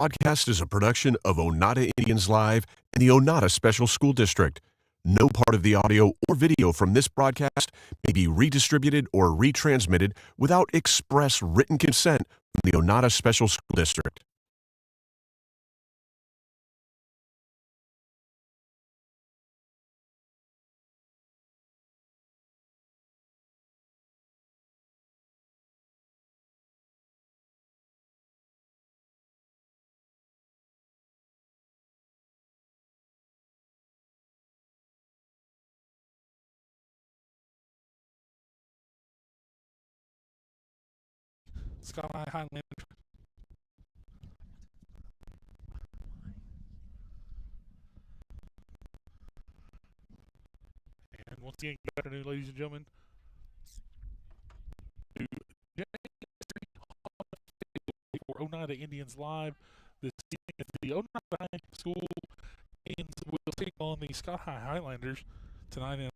Podcast is a production of Oneida Indians Live and the Oneida Special School District. No part of the audio or video from this broadcast may be redistributed or retransmitted without express written consent from the Oneida Special School District. Scott Highlander. And once again, good afternoon, ladies and gentlemen. For Oneida Indians Live, this evening, the Oneida High School Indians will take on the Scott High Highlanders tonight in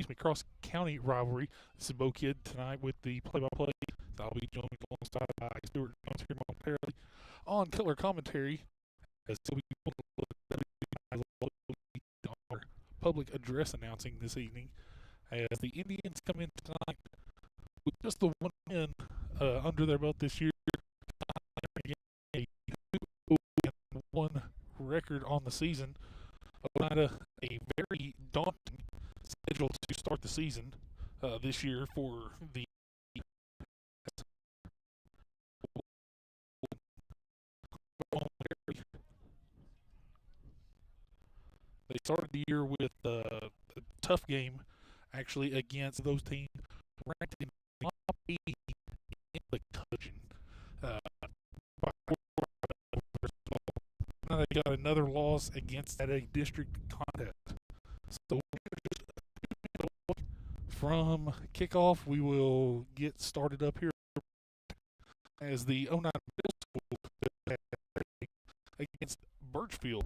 a cross-county rivalry. This is Bo Kid tonight with the play-by-play. I'll be joined alongside by Stuart Jones here momentarily on color commentary as we our public address announcing this evening as the Indians come in tonight with just the one win under their belt this year. One record on the season. Oneida, a very daunting schedule to start the season this year for the They started the year with a tough game, actually, against those teams ranked in the country. They got another loss against at a district contest. So from kickoff, we will get started up here as the Oneida Middle School against Birchfield.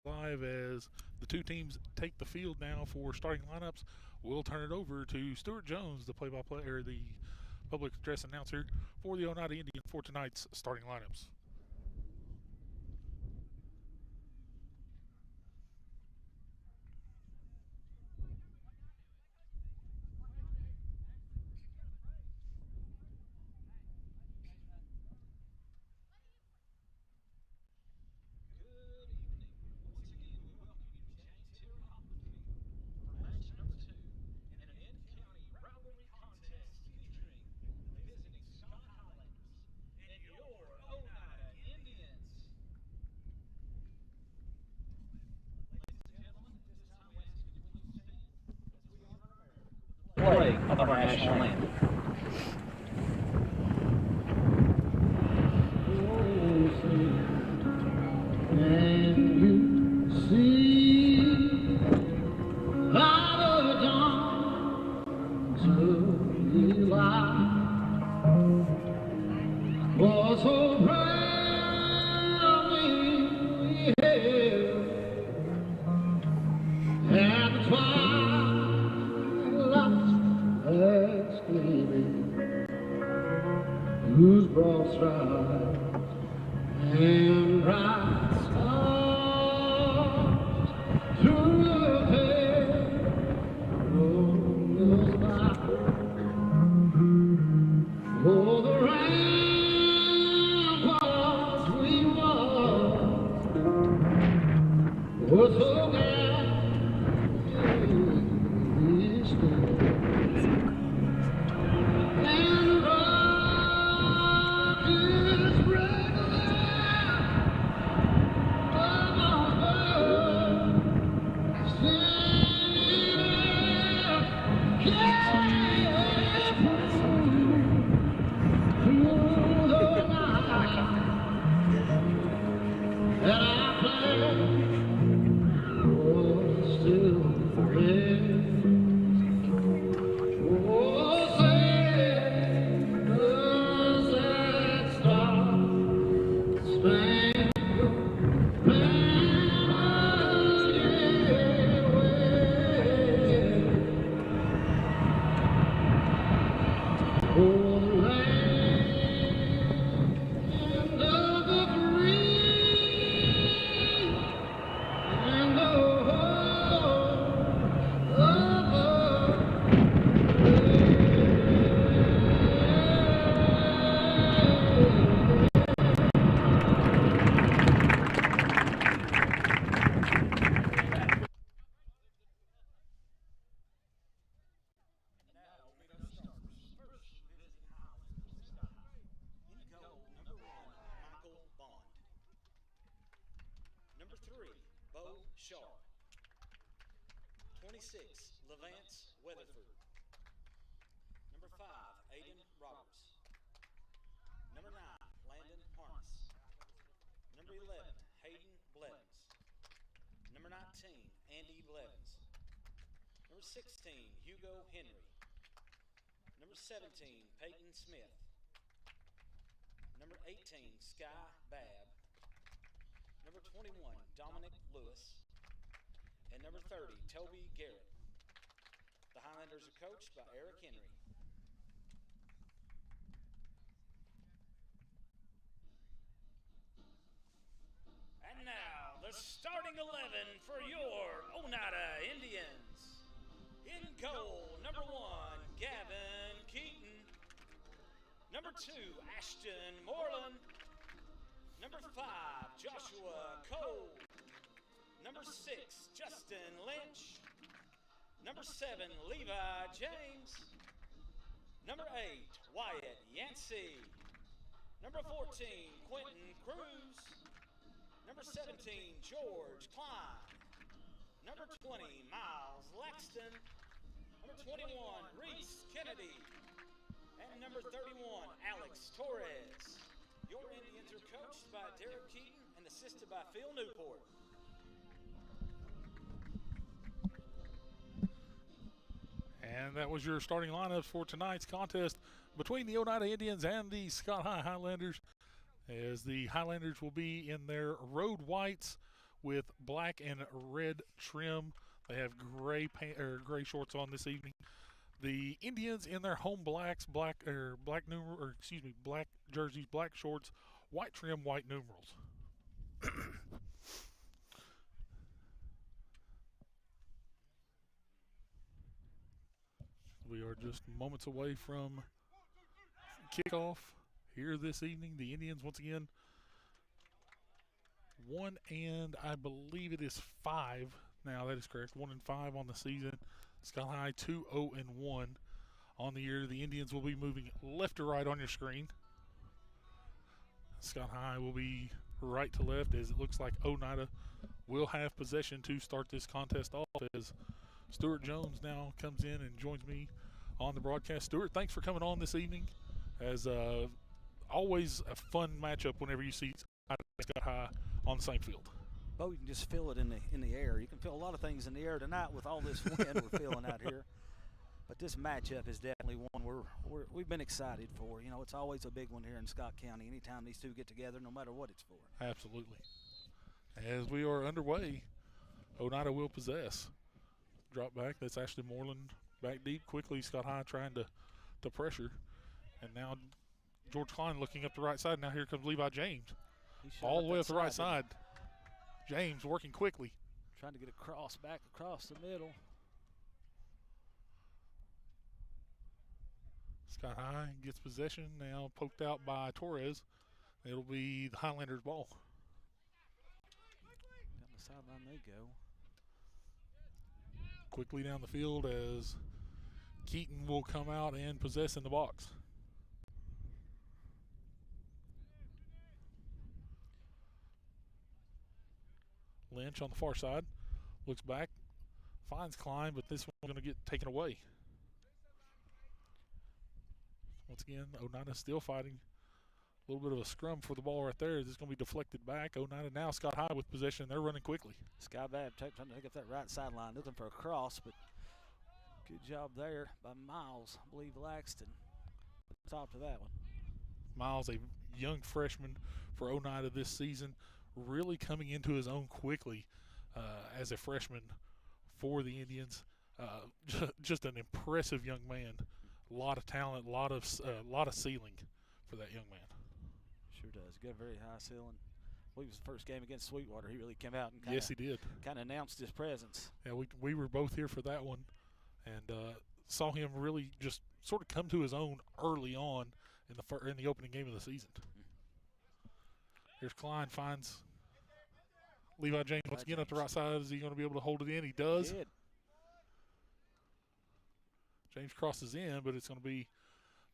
Live as the two teams take the field now for starting lineups. We'll turn it over to Stuart Jones, the play-by-play or the public address announcer for the Oneida Indians for tonight's starting lineups. Flag of our national anthem. Out of dawn to And now, the starting 11 for your Oneida Indians. In goal, number 1, Gavin Keaton. Number 2, Ashton Moreland. Number 5, Joshua Cole. Number 6, Justin Lynch. Number 7, Levi James. Number 8, Wyatt Yancey. Number 14, Quentin Cruz. Number 17, George Klein. Number 20, Miles Laxton. Number 21, Reese Kennedy. And number 31, Alex Torres. Your Indians are coached by Derek Keaton and assisted by Phil Newport. And that was your starting lineups for tonight's contest between the Oneida Indians and the Scott High Highlanders, as the Highlanders will be in their road whites with black and red trim. They have gray shorts on this evening. The Indians in their home blacks, black jerseys, black shorts, white trim, white numerals. We are just moments away from kickoff here this evening. The Indians, once again, 1 and I believe it is 5 now. That is correct. 1 and 5 on the season. Scott High 2-0 and 1 on the year. The Indians will be moving left to right on your screen. Scott High will be right to left, as it looks like Oneida will have possession to start this contest off, as Stuart Jones now comes in and joins me on the broadcast. Stuart, thanks for coming on this evening. As always, a fun matchup whenever you see Scott High on the same field. Bo, you can just feel it in the air. You can feel a lot of things in the air tonight with all this wind we're feeling out here. But this matchup is definitely one we've been excited for. You know, it's always a big one here in Scott County. Anytime these two get together, no matter what it's for. Absolutely. As we are underway, Oneida will possess. Drop back. That's Ashley Moreland back deep quickly. Scott High trying to pressure. And now George Klein looking up the right side. Now here comes Levi James. All the way up the right side. James working quickly. Trying to get a cross back across the middle. Scott High gets possession, now poked out by Torres. It'll be the Highlanders' ball. On the sideline they go. Quickly down the field as Keaton will come out and possess in the box. Lynch on the far side, looks back, finds Klein, but this one's going to get taken away. Once again, Oneida still fighting. A little bit of a scrum for the ball right there. This is going to be deflected back. Oneida now Scott High with possession. They're running quickly. Sky Bab trying to pick up that right sideline, looking for a cross, but good job there by Miles, I believe Laxton. Top to that one. Miles, a young freshman for Oneida this season, really coming into his own quickly as a freshman for the Indians. Just an impressive young man. A lot of talent, a lot of ceiling for that young man. Sure does. Got a very high ceiling. I believe it was the first game against Sweetwater. He really came out and yes, he did. Kind of announced his presence. Yeah, we were both here for that one, and saw him really just sort of come to his own early on in the opening game of the season. Here's Klein, finds Levi James once again up the right side. Is he going to be able to hold it in? He does. Did. James crosses in, but it's going to be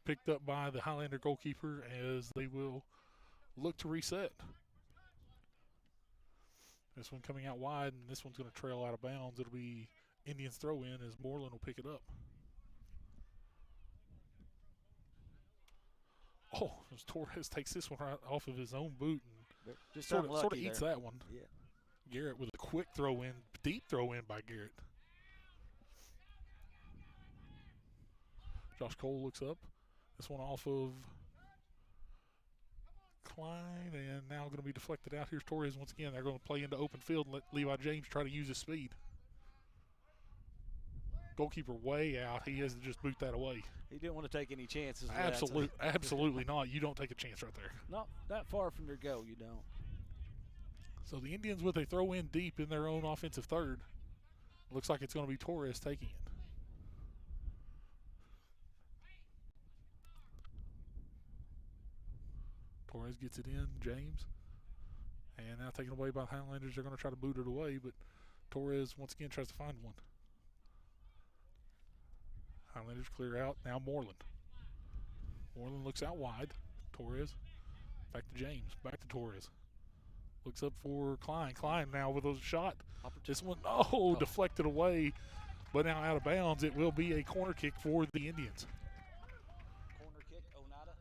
picked up by the Highlander goalkeeper as they will look to reset. This one coming out wide, and this one's going to trail out of bounds. It'll be Indians throw in as Moreland will pick it up. Oh, as Torres takes this one right off of his own boot and Just sort of unlucky eats there. that one. Yeah. Garrett with a quick throw in, deep throw in by Garrett. Josh Cole looks up. This one off of Klein, and now going to be deflected out. Here's Torres once again. They're going to play into open field and let Levi James try to use his speed. Goalkeeper way out. He has to just boot that away. He didn't want to take any chances. with that, Absolutely not. You don't take a chance right there. Not that far from your goal, you don't. So the Indians with a throw in deep in their own offensive third. Looks like it's going to be Torres taking it. Torres gets it in, James. And now taken away by the Highlanders. They're going to try to boot it away, but Torres once again tries to find one. Highlanders clear out. Now Moreland. Moreland looks out wide. Torres. Back to James. Back to Torres. Looks up for Klein. Klein now with a shot. This one, deflected away, but now out of bounds. It will be a corner kick for the Indians. Corner kick, Oneida.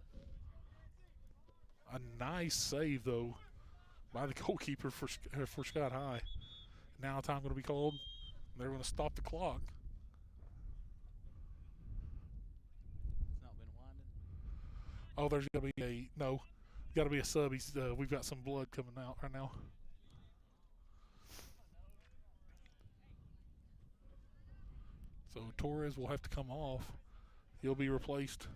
A nice save, though, by the goalkeeper for Scott High. Now time going to be called. They're going to stop the clock. It's not been winding. Oh, there's going to be got to be a sub. We've got some blood coming out right now. So Torres will have to come off. He'll be replaced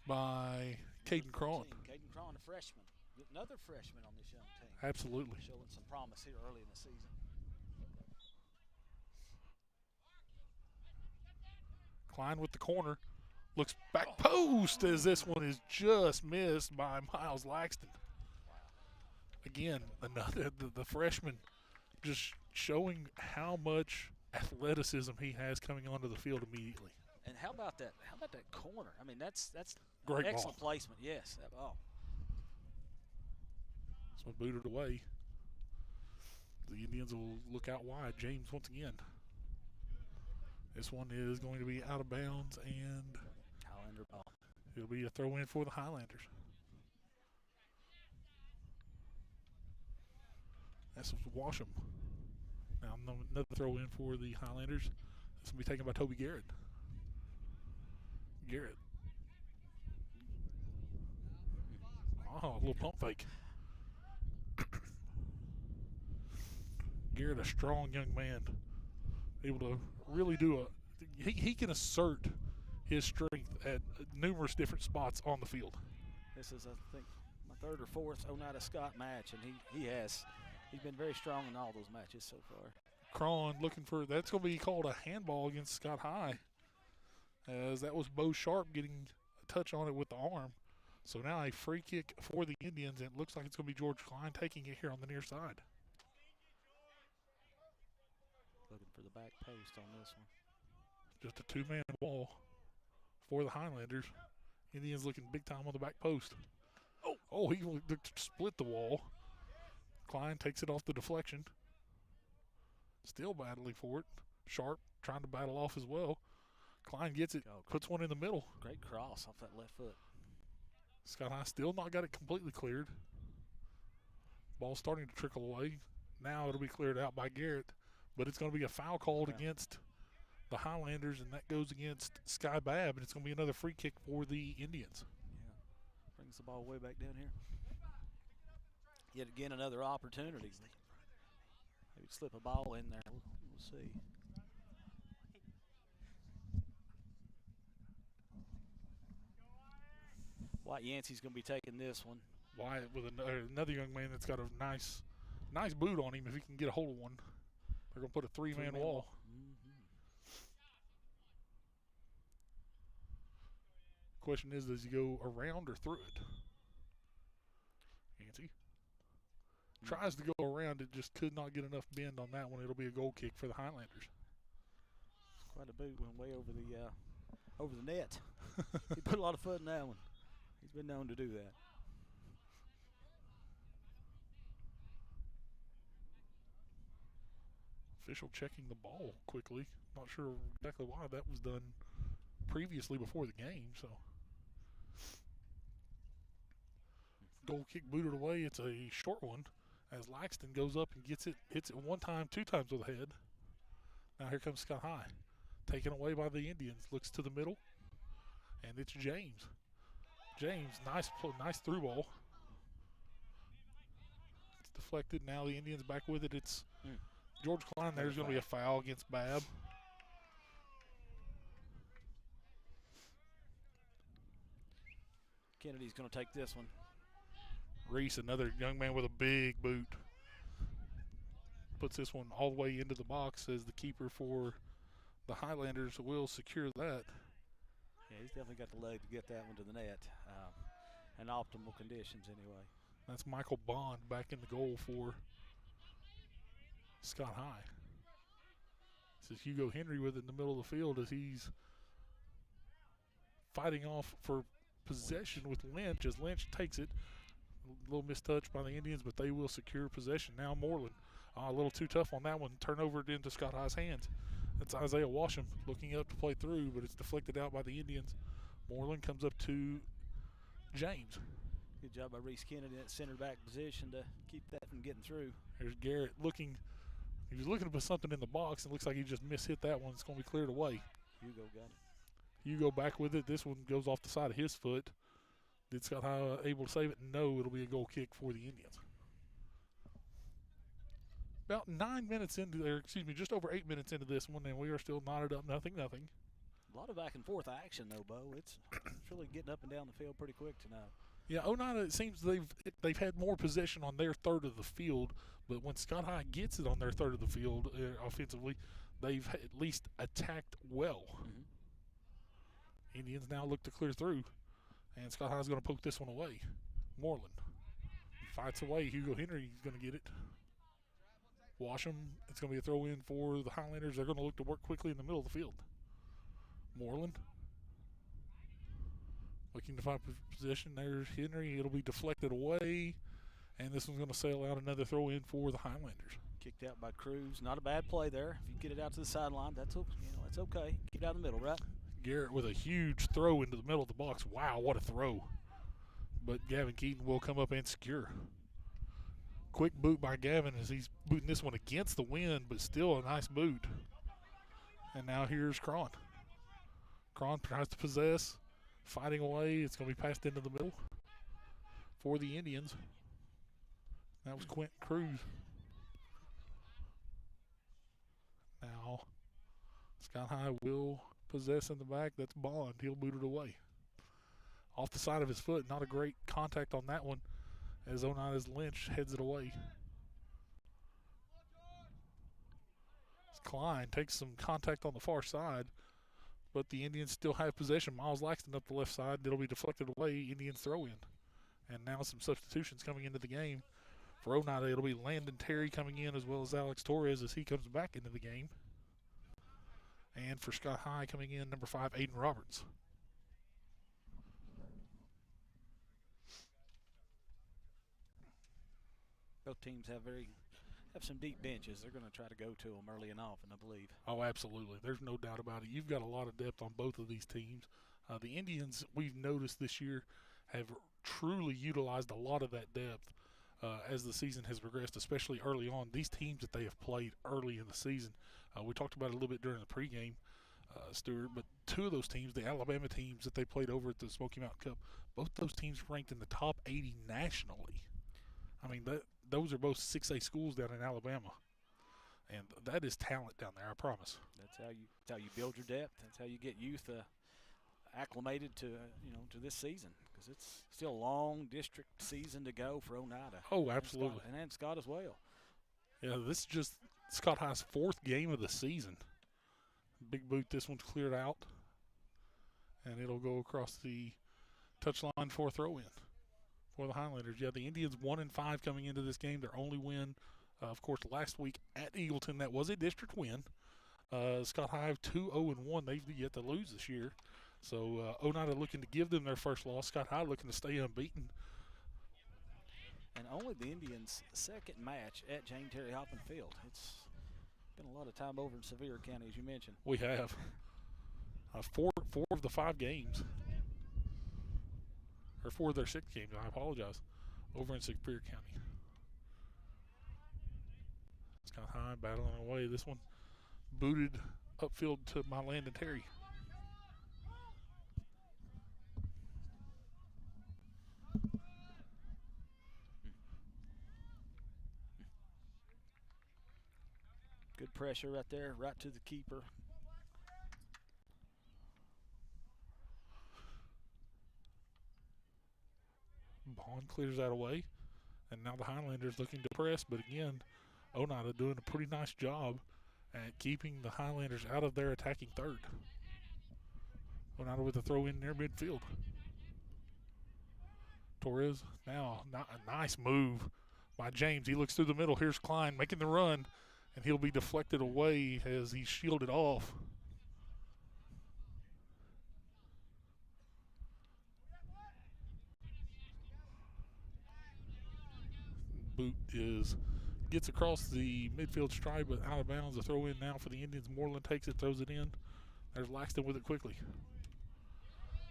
by Caden Cron. Caden Cron, a freshman. Another freshman on this young team. Absolutely. Showing some promise here early in the season. Klein with the corner. Looks back post as this one is just missed by Miles Laxton. Again, another the freshman just showing how much athleticism he has coming onto the field immediately. And how about that? How about that corner? I mean, that's Great excellent ball. placement. Yes, that ball. This one booted away. The Indians will look out wide. James once again. This one is going to be out of bounds, and Highlander ball. it'll be a throw in for the Highlanders. That's Washam. Now another throw in for the Highlanders. This will be taken by Toby Garrett. Garrett. Oh, a little pump fake. Garrett, a strong young man, able to really do he can assert his strength at numerous different spots on the field. This is, I think, my third or fourth Oneida Scott match, and he's been very strong in all those matches so far. Cron looking for, that's going to be called a handball against Scott High, as that was Bo Sharp getting a touch on it with the arm. So now a free kick for the Indians, and it looks like it's going to be George Klein taking it here on the near side. the back post on this one. Just a two-man wall for the Highlanders. Indians looking big time on the back post. Oh, he split the wall. Klein takes it off the deflection. Still battling for it. Sharp trying to battle off as well. Klein gets it, puts one in the middle. Great cross off that left foot. Scott High still not got it completely cleared. Ball starting to trickle away. Now it'll be cleared out by Garrett, but it's going to be a foul called against the Highlanders, and that goes against Sky Babb, and it's going to be another free kick for the Indians. Yeah, brings the ball way back down here. Yet again, another opportunity. Maybe slip a ball in there. We'll see. Wyatt Yancey's going to be taking this one. Wyatt with another young man that's got a nice boot on him if he can get a hold of one. They're going to put a three-man wall. Question is, does he go around or through it? Yancey tries to go around it, just could not get enough bend on that one. It'll be a goal kick for the Highlanders. Quite a boot, went way over the net. He put a lot of foot in that one. He's been known to do that. Official checking the ball quickly. Not sure exactly why that was done previously before the game. So, goal kick booted away. It's a short one as Laxton goes up and gets it, hits it one time, two times with a head. Now here comes Scott High. Taken away by the Indians. Looks to the middle, and it's James. James, nice through ball. It's deflected. Now the Indians back with it. It's George Klein. There's going to be a foul against Babb. Kennedy's going to take this one. Reese, another young man with a big boot, puts this one all the way into the box as the keeper for the Highlanders will secure that. Yeah, he's definitely got the leg to get that one to the net in optimal conditions anyway. That's Michael Bond back in the goal for Scott High. This is Hugo Henry with it in the middle of the field as he's fighting off for possession with Lynch as Lynch takes it. A little mistouch by the Indians, but they will secure possession. Now Moreland, a little too tough on that one. Turn over it into Scott High's hands. That's Isaiah Washam looking up to play through, but it's deflected out by the Indians. Moreland comes up to James. Good job by Reese Kennedy at center back position to keep that from getting through. There's Garrett looking. He was looking to put something in the box, and looks like he just mishit that one. It's going to be cleared away. Hugo got it. Hugo back with it. This one goes off the side of his foot. Did Scott High able to save it? No, it'll be a goal kick for the Indians. About 9 minutes into there, just over 8 minutes into this one, and we are still knotted up, nothing. A lot of back and forth action, though, Bo. It's really getting up and down the field pretty quick tonight. Yeah, Oneida, it seems they've had more possession on their third of the field, but when Scott High gets it on their third of the field offensively, they've at least attacked well. Indians now look to clear through, and Scott High's going to poke this one away. Moreland fights away. Hugo Henry is going to get it. Washam, it's going to be a throw in for the Highlanders. They're going to look to work quickly in the middle of the field. Moreland looking to find position. There's Henry. It'll be deflected away, and this one's going to sail out another throw in for the Highlanders. Kicked out by Cruz. Not a bad play there. If you get it out to the sideline, that's okay. Keep it out in the middle, right? Garrett with a huge throw into the middle of the box. Wow, what a throw. But Gavin Keaton will come up and secure. Quick boot by Gavin as he's booting this one against the wind, but still a nice boot. And now here's Cron. Cron tries to possess, fighting away. It's going to be passed into the middle for the Indians. That was Quentin Cruz. Now Scott High will possess in the back. That's Bond. He'll boot it away. Off the side of his foot. Not a great contact on that one as Oneida's Lynch heads it away. Klein takes some contact on the far side, but the Indians still have possession. Miles Laxton up the left side. It'll be deflected away. Indians throw in. And now some substitutions coming into the game. For Oneida, it'll be Landon Terry coming in as well as Alex Torres as he comes back into the game. And for Scott High coming in, number 5, Aiden Roberts. Both teams have some deep benches. They're going to try to go to them early and often, I believe. Oh, absolutely. There's no doubt about it. You've got a lot of depth on both of these teams. The Indians, we've noticed this year, have truly utilized a lot of that depth as the season has progressed, especially early on. These teams that they have played early in the season, we talked about it a little bit during the pregame, Stuart, but two of those teams, the Alabama teams that they played over at the Smoky Mountain Cup, both those teams ranked in the top 80 nationally. I mean, those are both 6A schools down in Alabama, and that is talent down there, I promise. That's how you build your depth. That's how you get youth acclimated to this season, because it's still a long district season to go for Oneida. Oh, absolutely. And Scott as well. Yeah, this is just Scott High's 4th game of the season. Big boot, this one's cleared out, and it'll go across the touchline for a throw-in for the Highlanders. Yeah, the Indians 1-5 coming into this game. Their only win, of course, last week at Eagleton. That was a district win. Scott High 2-0-1. They've yet to lose this year. So Oneida looking to give them their first loss. Scott High looking to stay unbeaten. And only the Indians' second match at Jane Terry Hoppin Field. It's been a lot of time over in Sevier County, as you mentioned. We have four of the 5 games, or 4 of their 6 games, I apologize, over in Superior County. Scott High battling away. This one booted upfield to my Landon Terry. Good pressure right there, right to the keeper. Bond clears that away, and now the Highlanders looking to press, but again, Oneida doing a pretty nice job at keeping the Highlanders out of their attacking third. Oneida with a throw in near midfield. Torres now, not a nice move by James. He looks through the middle. Here's Klein making the run, and he'll be deflected away as he's shielded off. Boot gets across the midfield stripe, but out of bounds. A throw in now for the Indians. Moreland takes it, throws it in. There's Laxton with it quickly.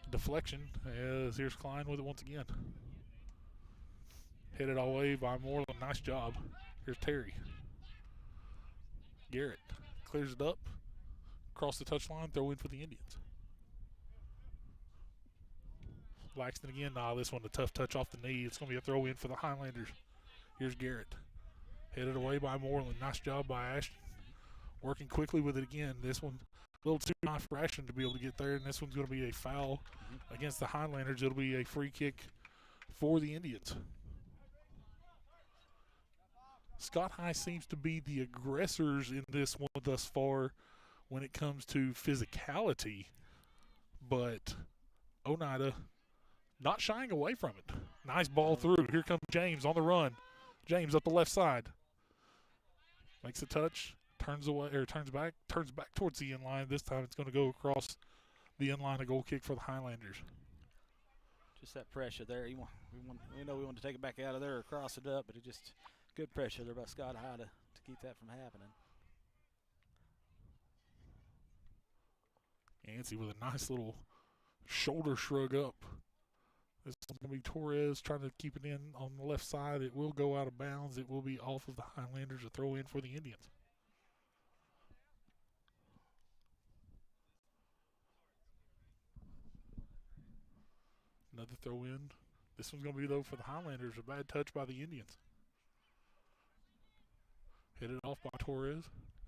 Deflection as here's Klein with it once again. Headed away by Moreland. Nice job. Here's Terry. Garrett clears it up. Across the touchline, throw in for the Indians. Laxton again. This one a tough touch off the knee. It's going to be a throw in for the Highlanders. Here's Garrett. Headed away by Moreland. Nice job by Ashton. Working quickly with it again. This one a little too high for Ashton to be able to get there, and this one's going to be a foul against the Highlanders. It'll be a free kick for the Indians. Scott High seems to be the aggressors in this one thus far when it comes to physicality, but Oneida not shying away from it. Nice ball through. Here comes James on the run. James up the left side. Makes a touch, turns back towards the end line. This time it's going to go across the end line, a goal kick for the Highlanders. Just that pressure there. We know we want to take it back out of there or cross it up, but it just good pressure there by Scott High to keep that from happening. Yancey with a nice little shoulder shrug up. This is going to be Torres trying to keep it in on the left side. It will go out of bounds. It will be off of the Highlanders, a throw in for the Indians. Another throw in. This one's going to be, though, for the Highlanders. A bad touch by the Indians. Headed off by Torres.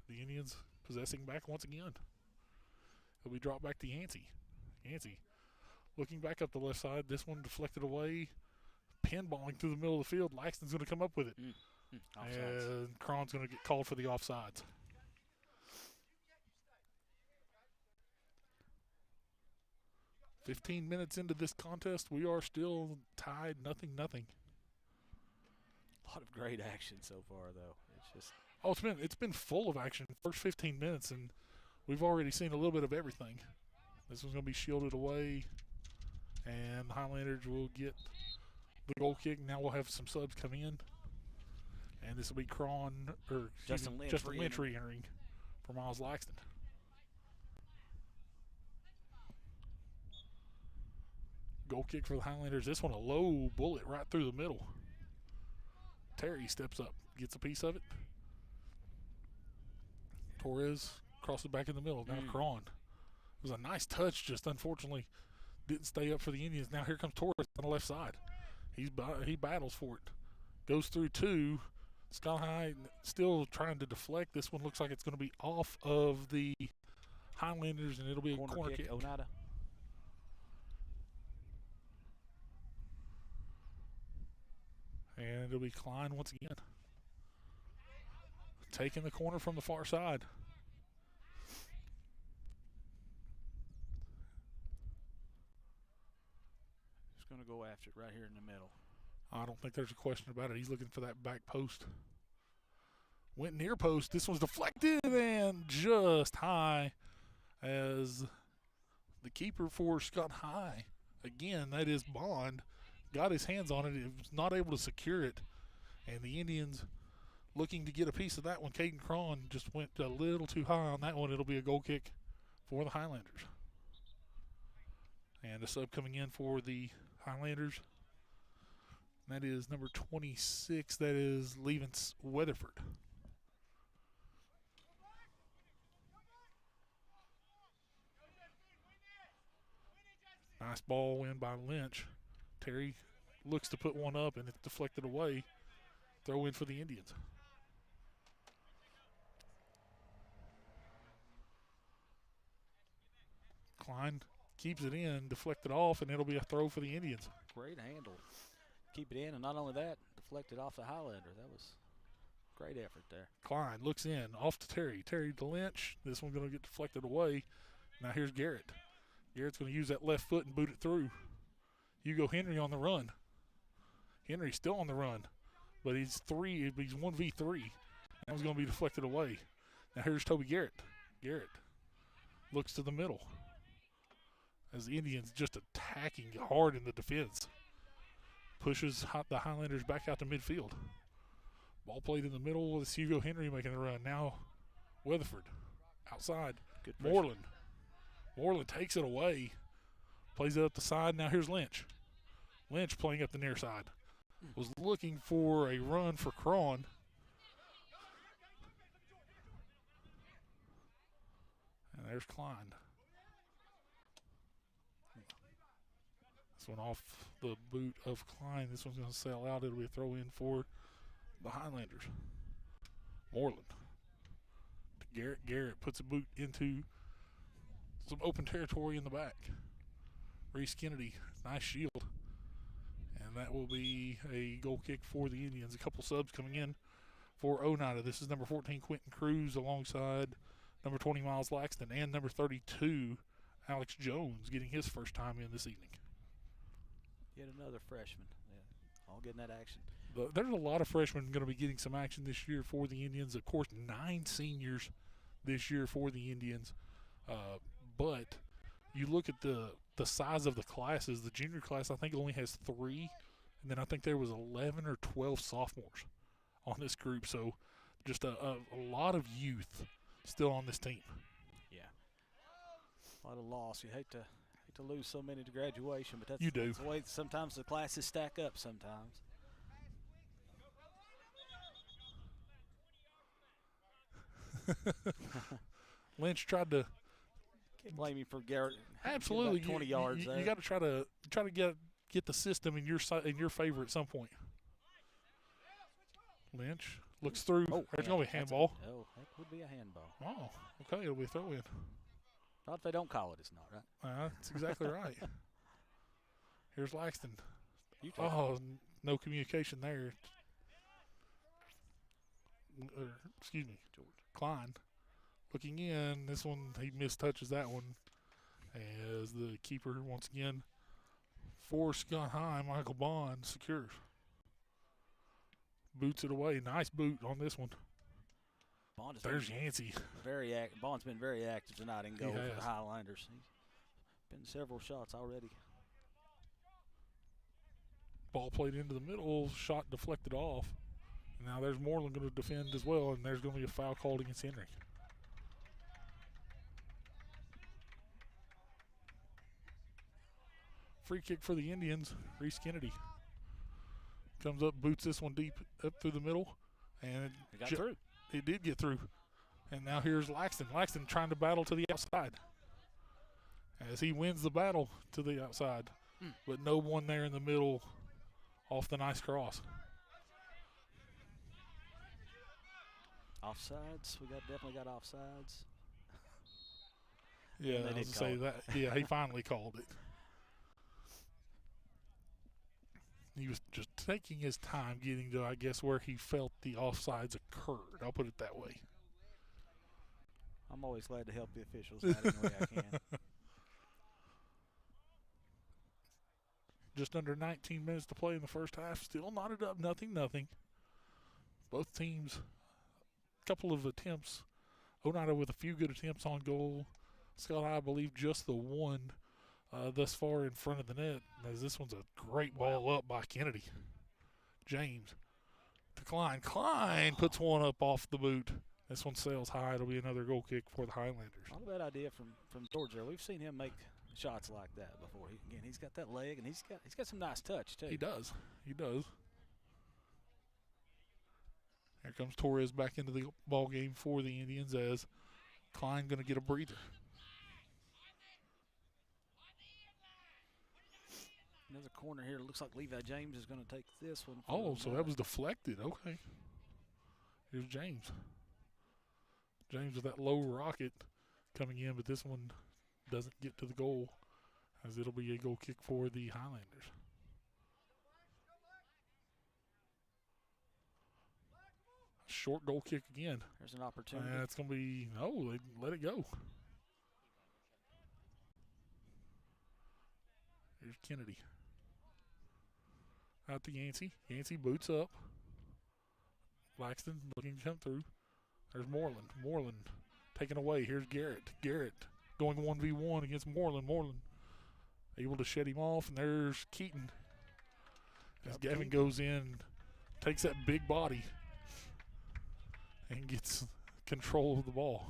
The Indians possessing back once again. It'll be dropped back to Yancey. Yancey looking back up the left side. This one deflected away. Pinballing through the middle of the field. Laxton's going to come up with it. And Cron's going to get called for the offsides. "15 minutes into this contest, we are still tied 0-0. A lot of great action so far, though. It's just it's been full of action. First 15 minutes, and we've already seen a little bit of everything. This one's going to be shielded away, and the Highlanders will get the goal kick. Now we'll have some subs come in, and this will be Justin Lynch re-entering for Miles Laxton. Goal kick for the Highlanders. This one a low bullet right through the middle. Terry steps up, gets a piece of it. Torres crosses back in the middle. Now Cron. It was a nice touch, just unfortunately didn't stay up for the Indians. Now here comes Torres on the left side. He battles for it. Goes through two. Scott High still trying to deflect. This one looks like it's going to be off of the Highlanders, and it'll be a corner kick. Oneida. And it'll be Klein once again. Taking the corner from the far side. Just going to go after it right here in the middle. I don't think there's a question about it. He's looking for that back post. Went near post. This one's deflected and just high as the keeper for Scott High. Again, that is Bond. Got his hands on it. He was not able to secure it. And the Indians looking to get a piece of that one. Caden Cron just went a little too high on that one. It'll be a goal kick for the Highlanders. And a sub coming in for the Highlanders. That is number 26. That is Levance Weatherford. Nice ball win by Lynch. Terry looks to put one up, and it's deflected away. Throw in for the Indians. Klein keeps it in, deflected off, and it'll be a throw for the Indians. Great handle. Keep it in, and not only that, deflected off the Highlander. That was great effort there. Klein looks in, off to Terry. Terry to Lynch. This one's going to get deflected away. Now here's Garrett. Garrett's going to use that left foot and boot it through. Hugo Henry on the run. Henry's still on the run, but he's 1v3. That was going to be deflected away. Now here's Toby Garrett. Garrett looks to the middle as the Indians just attacking hard in the defense. Pushes the Highlanders back out to midfield. Ball played in the middle with Hugo Henry making the run. Now Weatherford outside. Good Moreland. Moreland takes it away. Plays it up the side. Now here's Lynch. Lynch playing up the near side. Was looking for a run for Cron. And there's Klein. This one off the boot of Klein. This one's going to sail out. It'll be a throw in for the Highlanders. Moreland. To Garrett. Garrett puts a boot into some open territory in the back. Reese Kennedy, nice shield. And that will be a goal kick for the Indians. A couple subs coming in for Oneida. This is number 14, Quentin Cruz, alongside number 20, Miles Laxton, and number 32, Alex Jones, getting his first time in this evening. Yet another freshman. Yeah, all getting that action. There's a lot of freshmen going to be getting some action this year for the Indians. Of course, 9 seniors this year for the Indians. But you look at the size of the classes. The junior class, I think, only has 3. And then I think there was 11 or 12 sophomores on this group. So just a lot of youth still on this team. Yeah. A lot of loss. You hate to lose so many to graduation, but You do. that's the way sometimes the classes stack up sometimes. Lynch tried to. Can't blame you for Garrett. Absolutely, 20 yards there. You got to try to get the system in your favor at some point. Lynch looks through. There's going to be a handball. That would be a handball. Oh, okay, it'll be a throw in. Not if they don't call it, it's not, right? That's exactly right. Here's Laxton. It. No communication there. Excuse me, George. Klein looking in. This one, he mistouches that one as the keeper once again for Scott High, Michael Bond, secures. Boots it away. Nice boot on this one. Bond has There's been Yancey. very active. Bond's been very active tonight in goal for has. the Highlanders. He's been several shots already. Ball played into the middle, shot deflected off. Now there's Moreland going to defend as well, and there's going to be a foul called against Henry. Free kick for the Indians. Reese Kennedy comes up, boots this one deep up through the middle, and It got through. It did get through. And now here's Laxton. Laxton trying to battle to the outside as he wins the battle to the outside, but no one there in the middle off the nice cross. Offsides. We definitely got offsides. Yeah, they I did was to say call that. Yeah, he finally called it. He was just taking his time getting to, I guess, where he felt the offsides occurred. I'll put it that way. I'm always glad to help the officials out any way I can. Just under 19 minutes to play in the first half. Still knotted up, nothing. Both teams, a couple of attempts. Oneida with a few good attempts on goal. Scott, I believe, just the one thus far in front of the net, as this one's a great ball up by Kennedy. James to Klein. Klein puts one up off the boot. This one sails high. It'll be another goal kick for the Highlanders. Not a bad idea from George there. We've seen him make shots like that before. He's got that leg, and he's got some nice touch too. He does. Here comes Torres back into the ball game for the Indians as Klein going to get a breather. Another corner here. It looks like Levi James is going to take this one. Oh, so that was deflected. Okay. Here's James. James with that low rocket coming in, but this one doesn't get to the goal, as it'll be a goal kick for the Highlanders. Short goal kick again. There's an opportunity. It's going to be, no, they let it go. Here's Kennedy. Out to Yancey. Yancey boots up. Laxton looking to come through. There's Moreland. Moreland taken away. Here's Garrett. Garrett going 1v1 against Moreland. Moreland able to shed him off. And there's Keaton. As Gavin goes in, takes that big body, and gets control of the ball.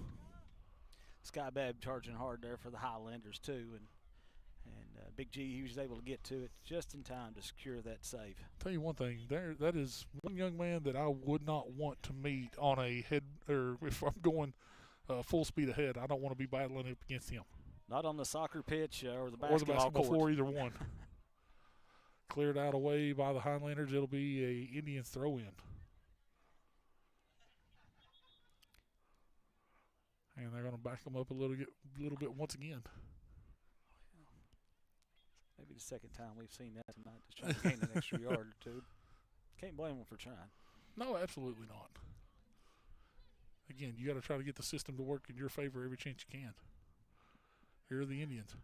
Sky Babb charging hard there for the Highlanders too, and Big G, he was able to get to it just in time to secure that save. Tell you one thing, that is one young man that I would not want to meet on a head, or if I'm going full speed ahead, I don't want to be battling up against him. Not on the soccer pitch or the basketball court. floor, either one. Cleared out away by the Highlanders. It'll be a Indians throw in. And they're going to back them up a little bit once again. Maybe the second time we've seen that tonight, just trying to gain an extra yard or two. Can't blame them for trying. No, absolutely not. Again, you got to try to get the system to work in your favor every chance you can. Here are the Indians.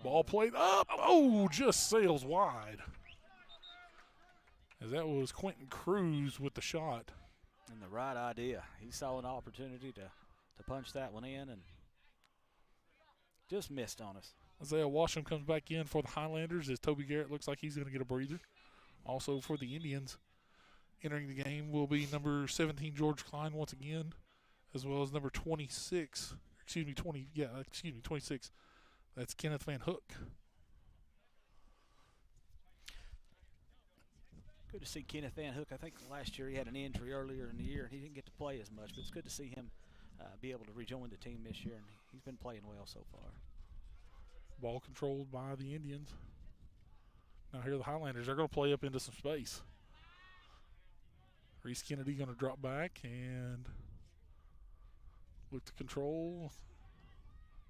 Ball played up. Oh, just sails wide. As that was Quentin Cruz with the shot. And the right idea. He saw an opportunity to punch that one in and just missed on us. Isaiah Washam comes back in for the Highlanders as Toby Garrett looks like he's going to get a breather. Also for the Indians, entering the game will be number 17, George Klein, once again, as well as number 26. 26. That's Kenneth Van Hook. Good to see Kenneth Van Hook. I think last year he had an injury earlier in the year, and he didn't get to play as much, but it's good to see him be able to rejoin the team this year, and he's been playing well so far. Ball controlled by the Indians. Now here are the Highlanders. They're going to play up into some space. Reese Kennedy going to drop back and look to control.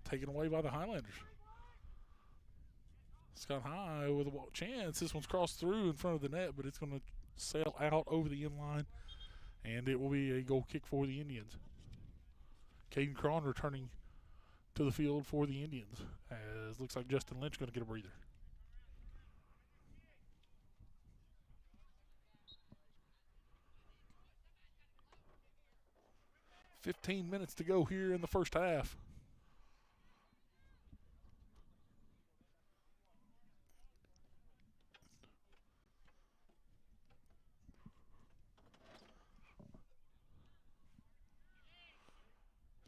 Taken away by the Highlanders. Scott High with a chance. This one's crossed through in front of the net, but it's going to sail out over the inline, and it will be a goal kick for the Indians. Caden Cron returning to the field for the Indians, as looks like Justin Lynch going to get a breather. 15 minutes to go here in the first half.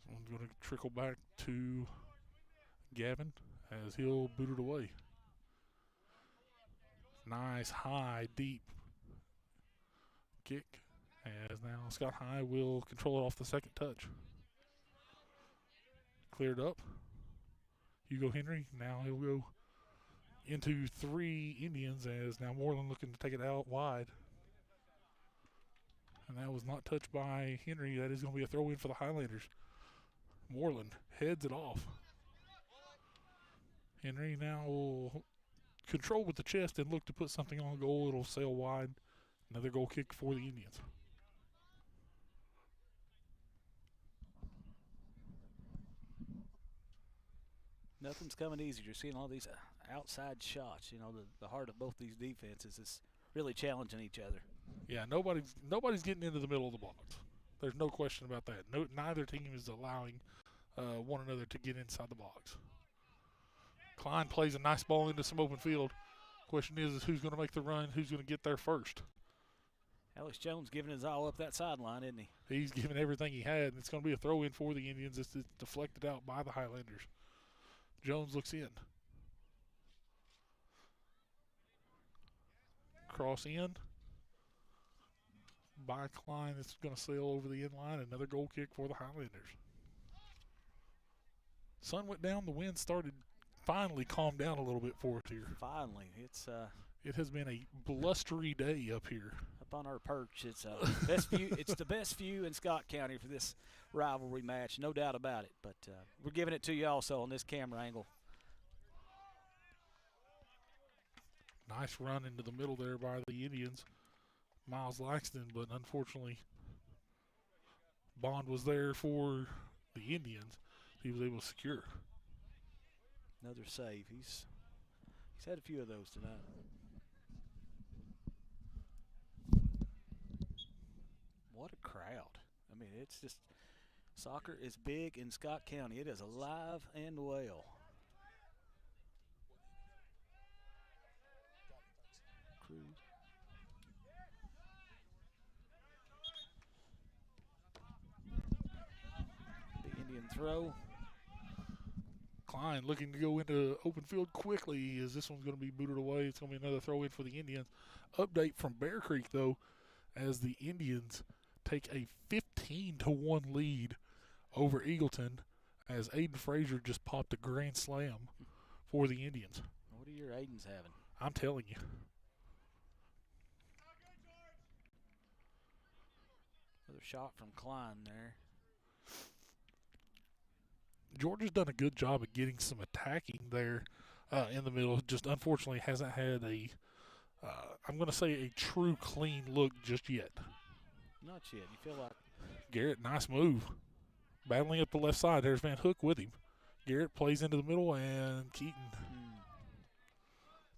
I'm going to trickle back to Gavin as he'll boot it away. Nice, high, deep kick. As now Scott High will control it off the second touch. Cleared up. Hugo Henry. Now he'll go into 3 Indians as now Moreland looking to take it out wide. And that was not touched by Henry. That is going to be a throw in for the Highlanders. Moreland heads it off. Henry now will control with the chest and look to put something on goal. It'll sail wide. Another goal kick for the Indians. Nothing's coming easy. You're seeing all these outside shots. You know, the heart of both these defenses is really challenging each other. Yeah, nobody's getting into the middle of the box. There's no question about that. Neither team is allowing one another to get inside the box. Klein plays a nice ball into some open field. Question is who's going to make the run, who's going to get there first. Alex Jones giving his all up that sideline, isn't he? He's giving everything he had, and it's going to be a throw-in for the Indians. It's deflected out by the Highlanders. Jones looks in. Cross in. By Klein, it's going to sail over the end line. Another goal kick for the Highlanders. Sun went down. The wind started finally calmed down a little bit for us here. Finally. It has been a blustery day up here. Up on our perch. It's best view. It's the best view in Scott County for this rivalry match, no doubt about it. But we're giving it to you also on this camera angle. Nice run into the middle there by the Indians. Miles Laxton, but unfortunately Bond was there for the Indians. He was able to secure. Another save. He's had a few of those tonight. What a crowd. I mean, it's just soccer is big in Scott County. It is alive and well. Cruz. The Indian throw. Klein looking to go into open field quickly as this one's going to be booted away. It's going to be another throw in for the Indians. Update from Bear Creek, though, as the Indians take a 15-1 lead over Eagleton as Aiden Frazier just popped a grand slam for the Indians. What are your Aidens having? I'm telling you. Another shot from Klein there. Georgia's done a good job of getting some attacking there in the middle. Just unfortunately hasn't had a, I'm going to say a true clean look just yet. Not yet. You feel like. Garrett, nice move. Battling up the left side. There's Van Hook with him. Garrett plays into the middle, and Keaton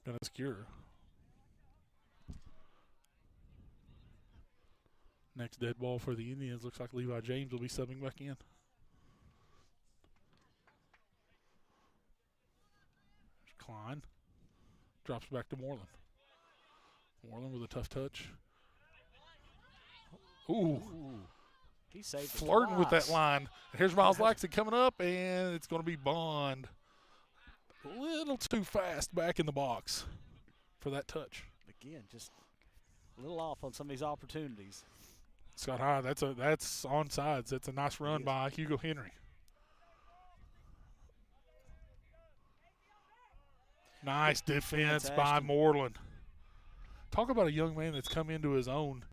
going to secure. Next dead ball for the Indians. Looks like Levi James will be subbing back in. Klein drops back to Moreland. Moreland with a tough touch. Ooh. He saved it flirting with that twice. line. Here's Miles Laxton coming up, and it's going to be Bond. A little too fast back in the box for that touch. Again, just a little off on some of these opportunities. Scott High, that's onside. That's a nice run by Hugo Henry. Nice defense by Moreland. Talk about a young man that's come into his own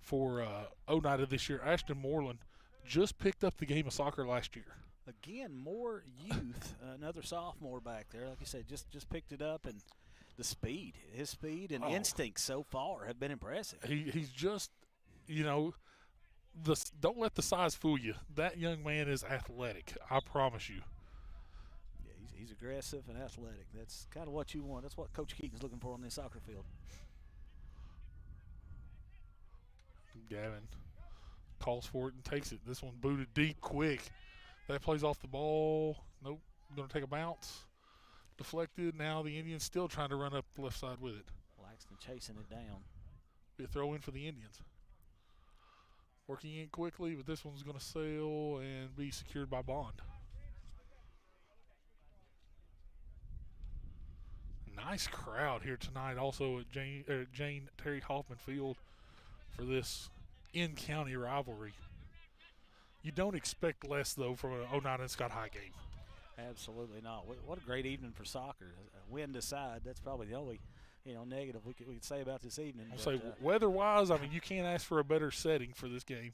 for Oneida this year. Ashton Moreland just picked up the game of soccer last year. Again, more youth. Another sophomore back there. Like you said, just picked it up, and the speed, his speed and instincts so far have been impressive. He's just, don't let the size fool you. That young man is athletic. I promise you. He's aggressive and athletic. That's kind of what you want. That's what Coach Keaton's looking for on this soccer field. Gavin calls for it and takes it. This one booted deep quick. That plays off the ball. Nope, going to take a bounce. Deflected. Now the Indians still trying to run up the left side with it. Laxton chasing it down. Be a throw in for the Indians. Working in quickly, but this one's going to sail and be secured by Bond. Nice crowd here tonight also at Jane Terry Hoffman Field for this in-county rivalry. You don't expect less, though, from an Oneida and Scott High game. Absolutely not. What a great evening for soccer. Wind aside, that's probably the only negative we could say about this evening. I'll say weather-wise, I mean, you can't ask for a better setting for this game.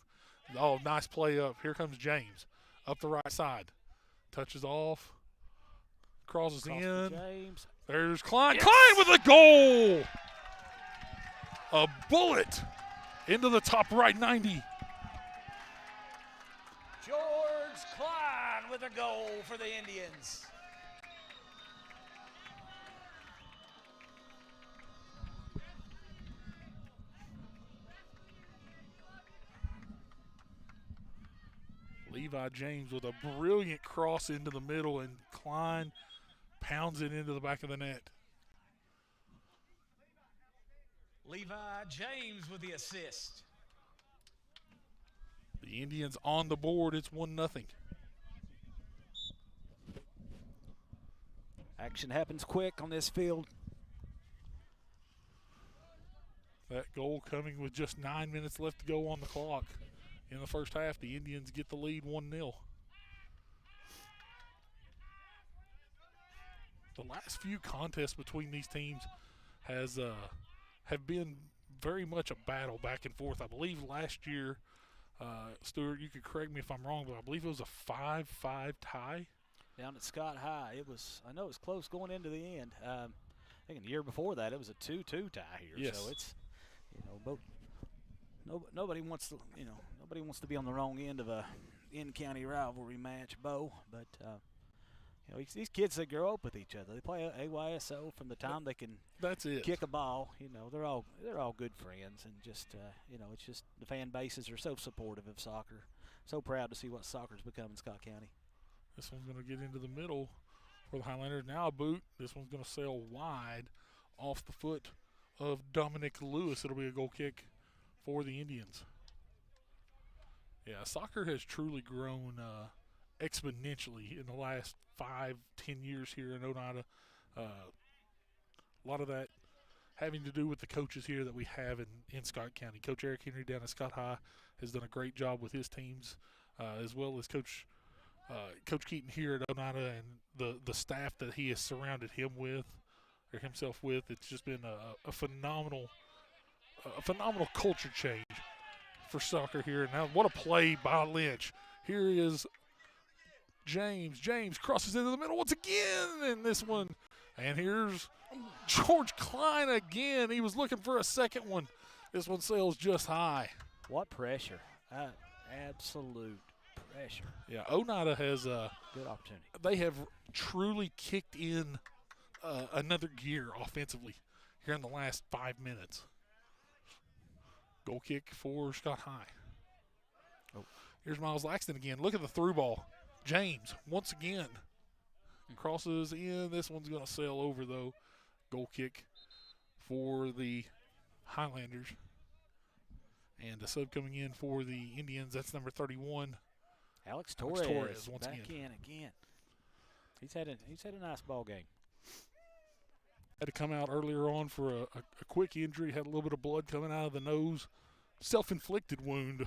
Oh, nice play up. Here comes James up the right side. Touches off. Crosses in. James. There's Klein. Yes. Klein with a goal! A bullet into the top right 90. George Klein with a goal for the Indians. Levi James with a brilliant cross into the middle, and Klein pounds it into the back of the net. Levi James with the assist. The Indians on the board. It's 1-0. Action happens quick on this field. That goal coming with just 9 minutes left to go on the clock. In the first half, the Indians get the lead 1-0. The last few contests between these teams have been very much a battle back and forth. I believe last year, Stuart, you could correct me if I'm wrong, but I believe it was a 5-5 tie. Down at Scott High, I know it was close going into the end. I think the year before that, it was a 2-2 tie here. Yes. So it's, nobody wants to be on the wrong end of a in-county rivalry match, Bo. But these kids, they grow up with each other. They play AYSO from the time they can. That's it. Kick a ball. They're all good friends, and just it's just the fan bases are so supportive of soccer. So proud to see what soccer's become in Scott County. This one's going to get into the middle for the Highlanders. Now a boot. This one's going to sail wide off the foot of Dominic Lewis. It'll be a goal kick for the Indians. Yeah, soccer has truly grown exponentially in the last 5-10 years here in Oneida. A lot of that having to do with the coaches here that we have in Scott County. Coach Eric Henry down at Scott High has done a great job with his teams, as well as Coach Keaton here at Oneida and the staff that he has surrounded himself with. It's just been a phenomenal culture change for soccer here. Now, what a play by Lynch. Here is James. James crosses into the middle once again, and this one. And here's George Klein again. He was looking for a second one. This one sails just high. What pressure. Absolute pressure. Yeah, Oneida has good opportunity. They have truly kicked in another gear offensively here in the last 5 minutes. Goal kick for Scott High. Oh. Here's Miles Laxton again. Look at the through ball. James once again crosses in. This one's going to sail over, though. Goal kick for the Highlanders. And the sub coming in for the Indians, that's number 31. Alex Torres once back in again. He's had a nice ball game. Had to come out earlier on for a quick injury. Had a little bit of blood coming out of the nose. Self-inflicted wound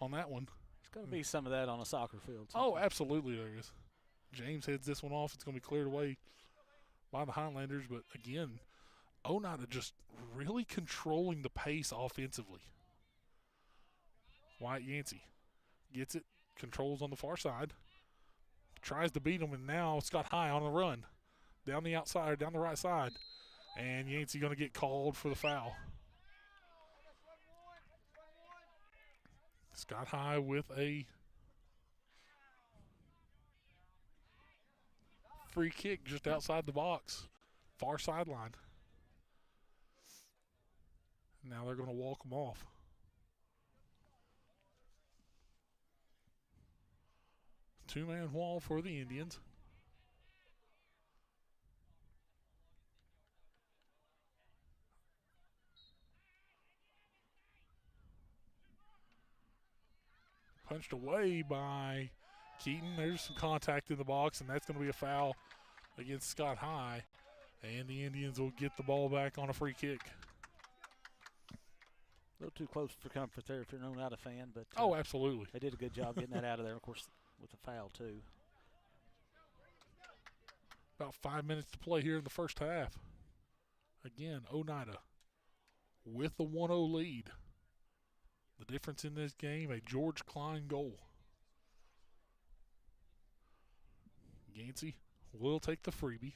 on that one. There's going to be some of that on a soccer field. Oh, absolutely there is. James heads this one off. It's going to be cleared away by the Highlanders. But, again, Oneida just really controlling the pace offensively. Wyatt Yancey gets it, controls on the far side, tries to beat him, and now Scott High on the run. Down the outside, down the right side. And Yancey going to get called for the foul. Scott High with a free kick just outside the box. Far sideline. Now they're going to walk them off. Two-man wall for the Indians. Punched away by Keaton. There's some contact in the box, and that's going to be a foul against Scott High. And the Indians will get the ball back on a free kick. A little too close for comfort there if you're not a fan, but Oh, absolutely. they did a good job getting that out of there, of course, with the foul too. About 5 minutes to play here in the first half. Again, Oneida with the 1-0 lead. The difference in this game, a George Klein goal. Gansey will take the freebie.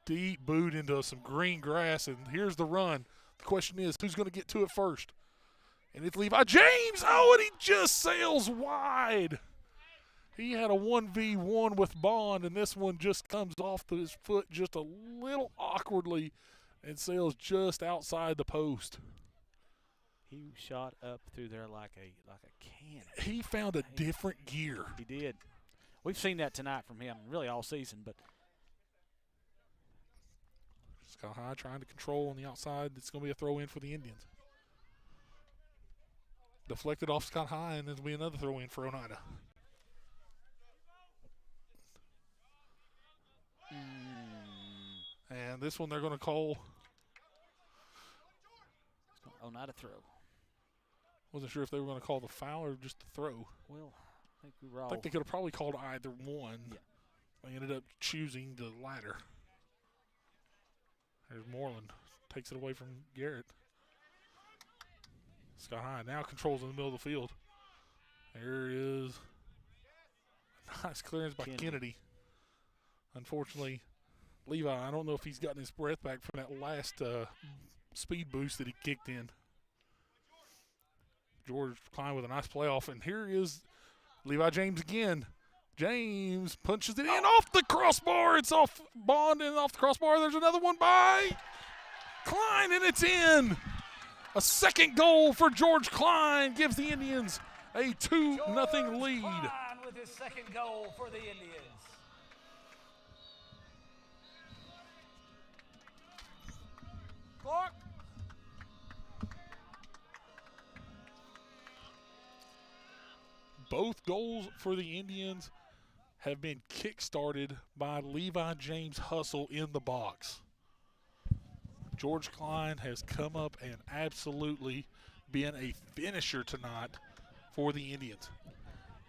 Deep boot into some green grass, and here's the run. The question is, who's going to get to it first? And it's Levi James. Oh, and he just sails wide. He had a 1v1 with Bond, and this one just comes off his foot just a little awkwardly and sails just outside the post. He shot up through there like a cannon. He found a different gear. He did. We've seen that tonight from him, really all season, but Scott High trying to control on the outside. It's going to be a throw-in for the Indians. Deflected off Scott High, and there'll be another throw-in for Oneida. And this one they're going to call. Oneida throw. Wasn't sure if they were going to call the foul or just the throw. Well, I think we were all. I think they could have probably called either one. Yeah. They ended up choosing the latter. There's Moreland. Takes it away from Garrett. Scott High now controls in the middle of the field. There is a nice clearance by Kennedy. Unfortunately, Levi, I don't know if he's gotten his breath back from that last speed boost that he kicked in. George Klein with a nice playoff, and here is Levi James again. James punches it in off the crossbar. It's off Bond and off the crossbar. There's another one by Klein, and it's in. A second goal for George Klein gives the Indians a 2-0 lead. Klein with his second goal for the Indians. Clock. Both goals for the Indians have been kick-started by Levi James' hustle in the box. George Klein has come up and absolutely been a finisher tonight for the Indians.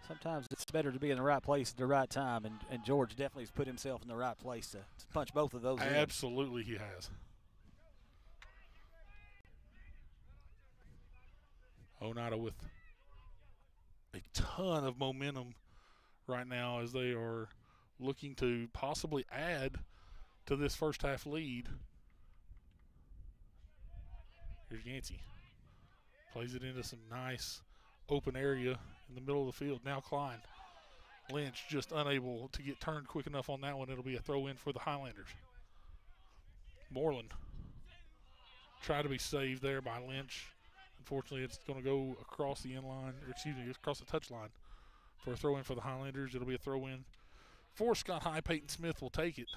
Sometimes it's better to be in the right place at the right time, and George definitely has put himself in the right place to punch both of those in. Absolutely he has. Oneida with a ton of momentum right now as they are looking to possibly add to this first half lead. Here's Yancey. Plays it into some nice open area in the middle of the field. Now Klein. Lynch just unable to get turned quick enough on that one. It'll be a throw in for the Highlanders. Moreland tried to be saved there by Lynch. Unfortunately, it's going to go across the inline, or excuse me, across the touchline for a throw in for the Highlanders. It'll be a throw in for Scott High. Peyton Smith will take it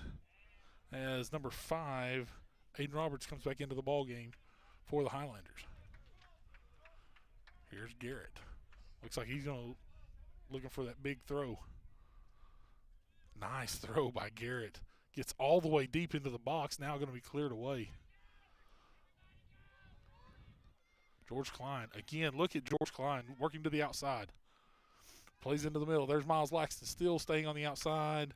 as number 5, Aiden Roberts, comes back into the ball game for the Highlanders. Here's Garrett. Looks like he's looking for that big throw. Nice throw by Garrett. Gets all the way deep into the box. Now going to be cleared away. George Klein. Again, look at George Klein working to the outside. Plays into the middle. There's Miles Laxton still staying on the outside.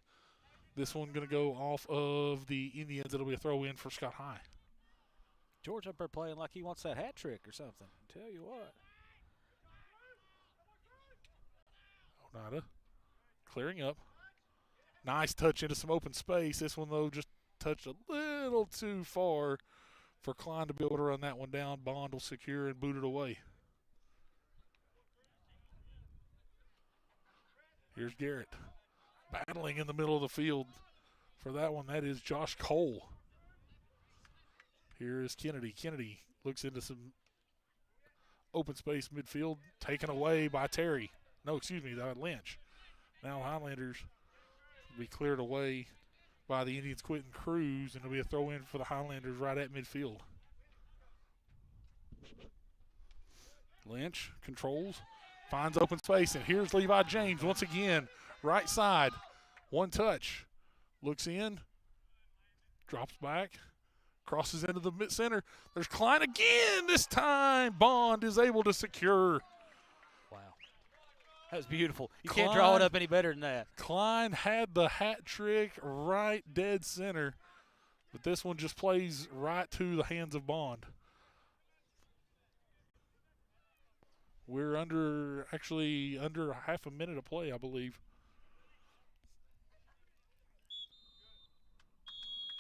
This one going to go off of the Indians. It'll be a throw in for Scott High. George up there playing like he wants that hat trick or something. Tell you what. Oneida clearing up. Nice touch into some open space. This one, though, just touched a little too far for Klein to be able to run that one down. Bond will secure and boot it away. Here's Garrett battling in the middle of the field for that one. That is Josh Cole. Here is Kennedy. Kennedy looks into some open space midfield, taken away by Terry. No, excuse me, Lynch. Now Highlanders will be cleared away by the Indians Quentin Cruz, and it'll be a throw in for the Highlanders right at midfield. Lynch controls, finds open space, and here's Levi James once again, right side, one touch, looks in, drops back, crosses into the mid center. There's Klein again. This time Bond is able to secure. Wow. That was beautiful. You can't draw it up any better than that. Klein had the hat trick right dead center, but this one just plays right to the hands of Bond. We're under half a minute of play, I believe.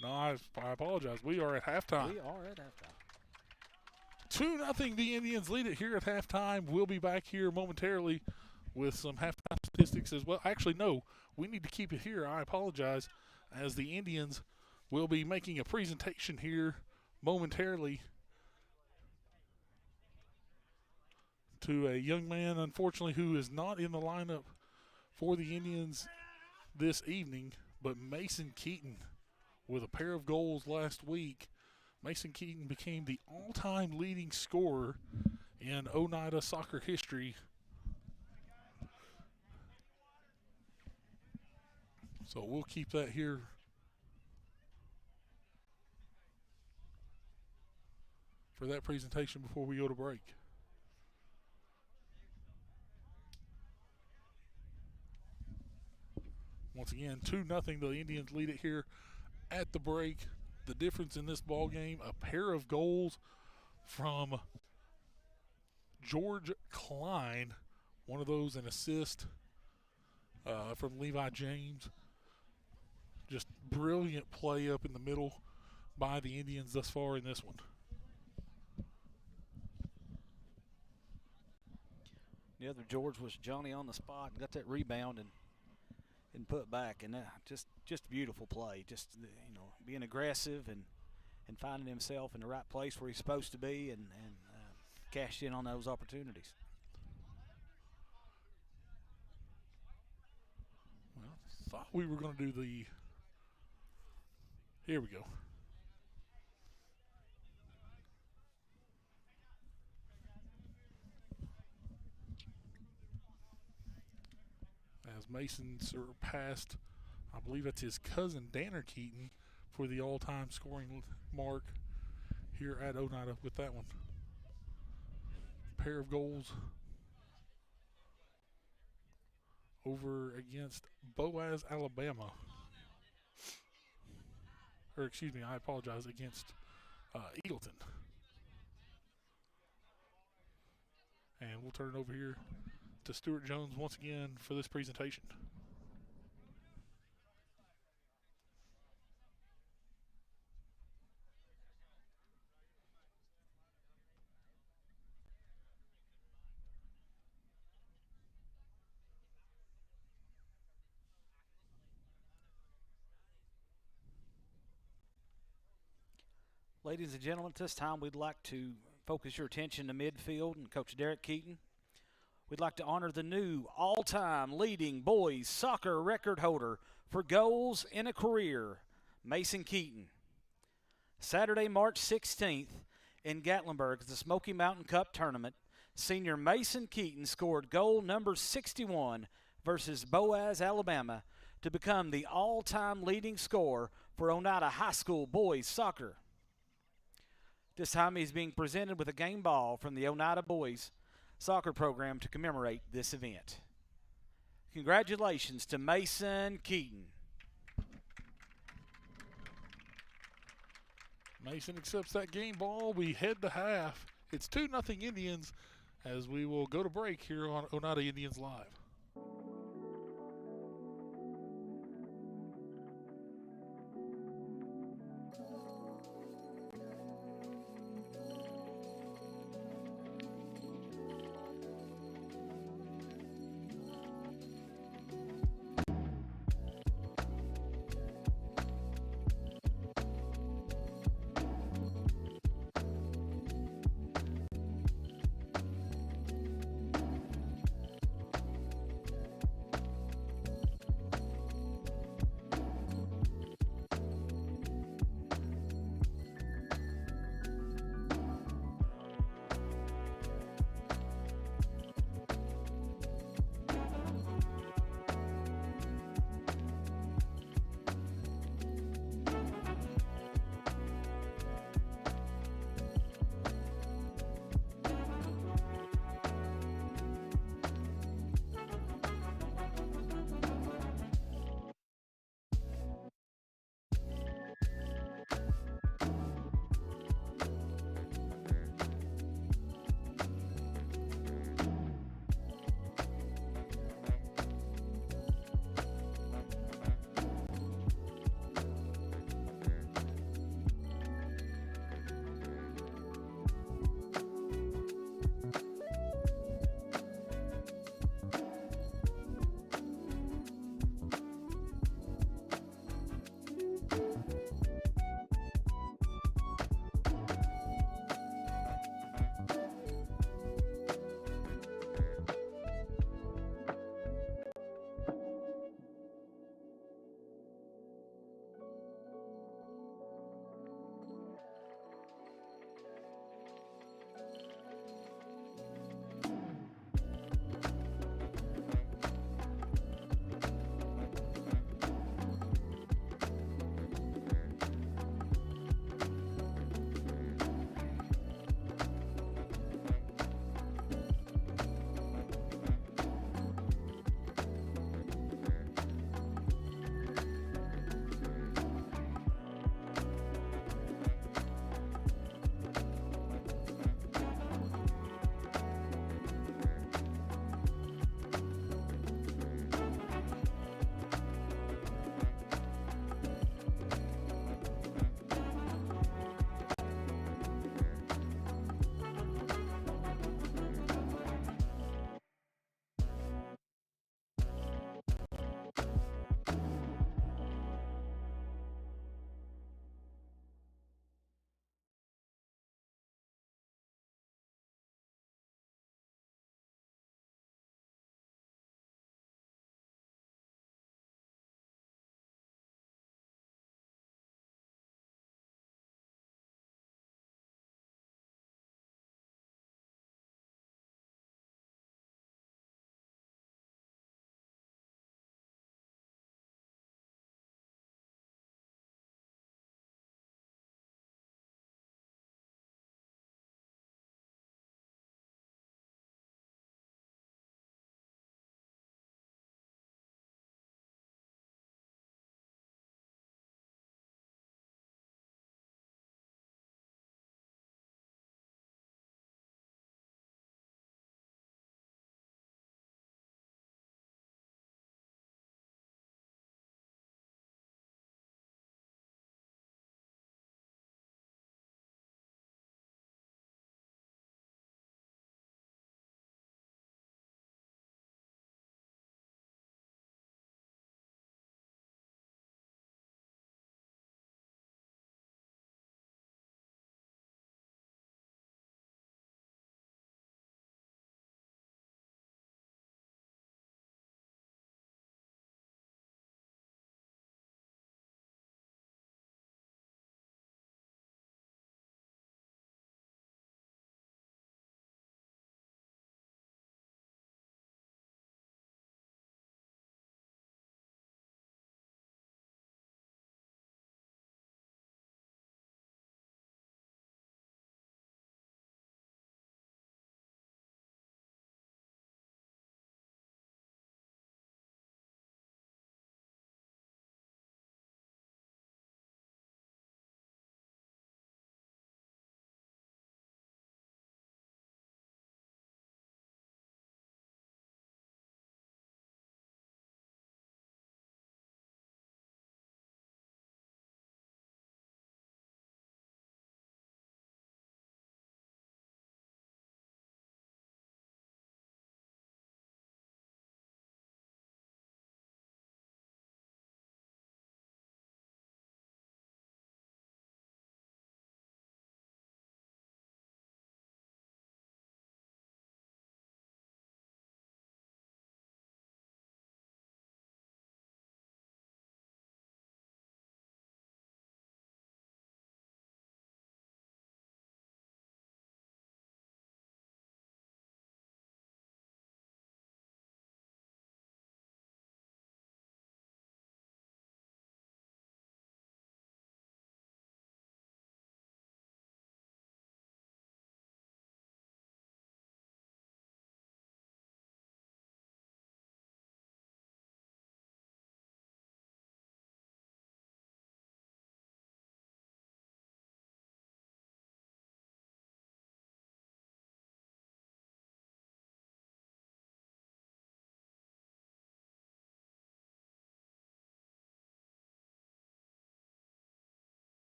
No, I apologize. We are at halftime. We are at halftime. 2-0, the Indians lead it here at halftime. We'll be back here momentarily with some halftime statistics as well. Actually, no, we need to keep it here. I apologize, as the Indians will be making a presentation here momentarily to a young man, unfortunately, who is not in the lineup for the Indians this evening, but Mason Keaton with a pair of goals last week. Mason Keaton became the all-time leading scorer in Oneida soccer history. So we'll keep that here for that presentation before we go to break. Once again, 2-0, the Indians lead it here at the break. The difference in this ball game, a pair of goals from George Klein, one of those an assist from Levi James. Just brilliant play up in the middle by the Indians thus far in this one. The other George was Johnny on the spot and got that rebound and put back, and just beautiful play. Just being aggressive and finding himself in the right place where he's supposed to be, and cashed in on those opportunities. Well, thought we were going to do the. Here we go. As Mason surpassed, I believe that's his cousin Danner Keaton, for the all-time scoring mark here at Oneida with that one. Pair of goals over against Boaz, Alabama. Or excuse me, I apologize, against Eagleton. And we'll turn it over here to Stuart Jones once again for this presentation. Ladies and gentlemen, at this time we'd like to focus your attention to midfield and Coach Derek Keaton. We'd like to honor the new all-time leading boys soccer record holder for goals in a career, Mason Keaton. Saturday, March 16th in Gatlinburg at the Smoky Mountain Cup tournament, senior Mason Keaton scored goal number 61 versus Boaz, Alabama, to become the all-time leading scorer for Oneida High School boys soccer. This time he's being presented with a game ball from the Oneida boys soccer program to commemorate this event. Congratulations to Mason Keaton. Mason accepts that game ball. We head to half. It's 2-0 Indians as we will go to break here on Oneida Indians Live.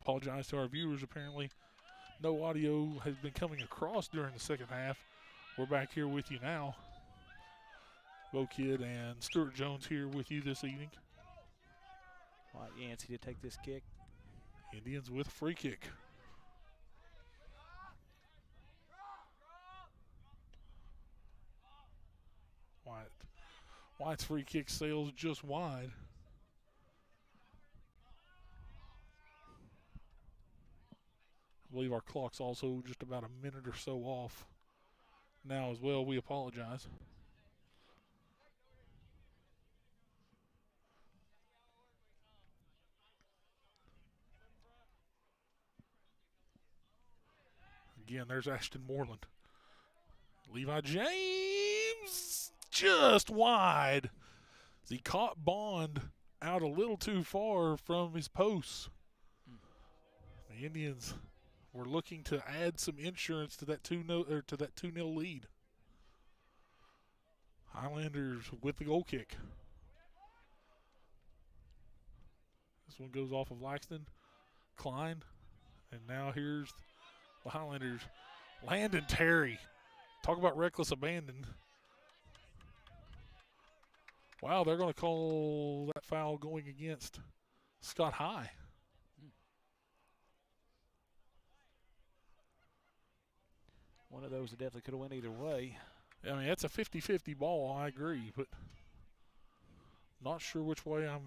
Apologize to our viewers. Apparently, no audio has been coming across during the second half. We're back here with you now. Bo Kidd and Stuart Jones here with you this evening. White Yancey to take this kick. Indians with a free kick. White's free kick sails just wide. I believe our clock's also just about a minute or so off now as well. We apologize. Again, there's Ashton Moreland. Levi James just wide. He caught Bond out a little too far from his posts. The Indians were looking to add some insurance to that 2-0 lead. Highlanders with the goal kick. This one goes off of Laxton, Klein, and now here's the Highlanders. Landon Terry. Talk about reckless abandon. Wow, they're going to call that foul going against Scott High. One of those that definitely could have went either way. I mean, that's a 50-50 ball, I agree, but not sure which way I'm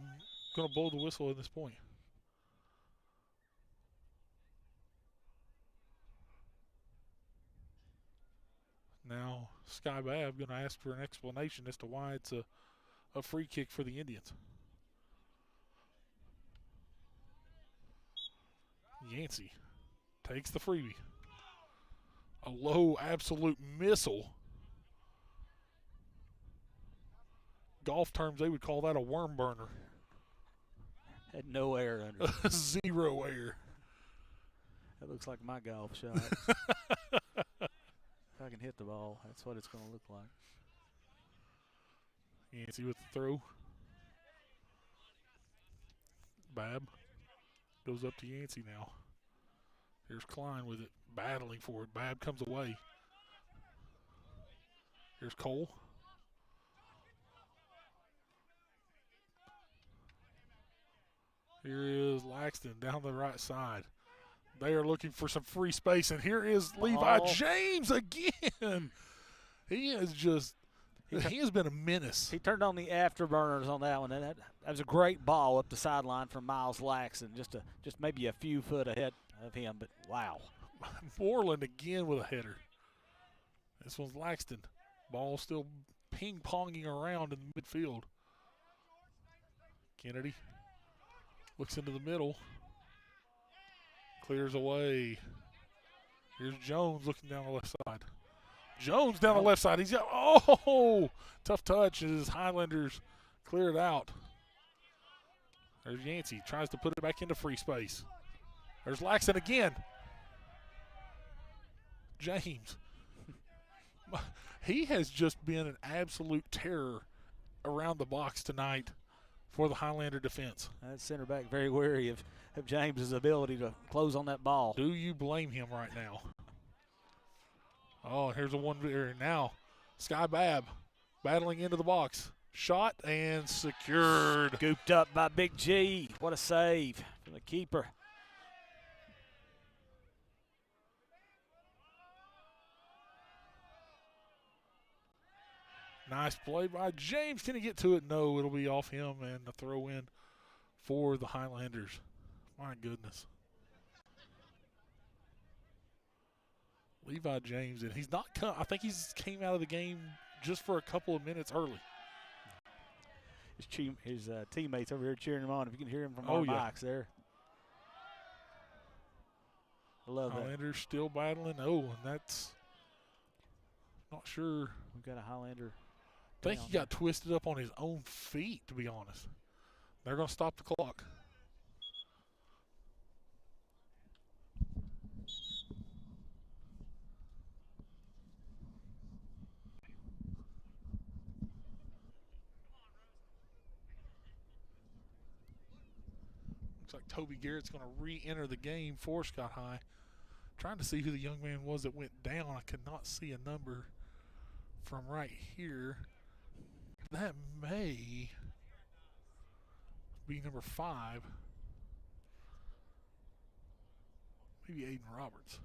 going to blow the whistle at this point. Now, Sky Babb going to ask for an explanation as to why it's a free kick for the Indians. Yancey takes the freebie. A low absolute missile. Golf terms, they would call that a worm burner. Had no air under it. Zero air. That looks like my golf shot. If I can hit the ball, that's what it's going to look like. Yancey with the throw. Babb goes up to Yancey now. Here's Klein with it, battling for it. Babb comes away. Here's Cole. Here is Laxton down the right side. They are looking for some free space, and here is Levi James again. He is just, he has been a menace. He turned on the afterburners on that one. And that was a great ball up the sideline from Miles Laxton, just maybe a few foot ahead of him, but wow. Moreland again with a header. This one's Laxton. Ball still ping-ponging around in the midfield. Kennedy looks into the middle. Clears away. Here's Jones looking down the left side. Jones down the left side. He's got, tough touch as Highlanders clear it out. There's Yancey. Tries to put it back into free space. There's Laxton again. James. He has just been an absolute terror around the box tonight for the Highlander defense. That center back very wary of James's ability to close on that ball. Do you blame him right now? Oh, here's a one there now. Sky Babb battling into the box. Shot and secured. Scooped up by Big G. What a save from the keeper. Nice play by James. Can he get to it? No, it'll be off him and the throw in for the Highlanders. My goodness. Levi James, and he's not come. I think he's came out of the game just for a couple of minutes early. His teammates over here cheering him on. If you can hear him from our mics there. I love that. Highlanders still battling. Oh, and that's not sure. We've got a Highlander. I think he got twisted up on his own feet, to be honest. They're going to stop the clock. Looks like Toby Garrett's going to re-enter the game for Scott High. Trying to see who the young man was that went down. I could not see a number from right here. That may be number 5. Maybe Aiden Roberts.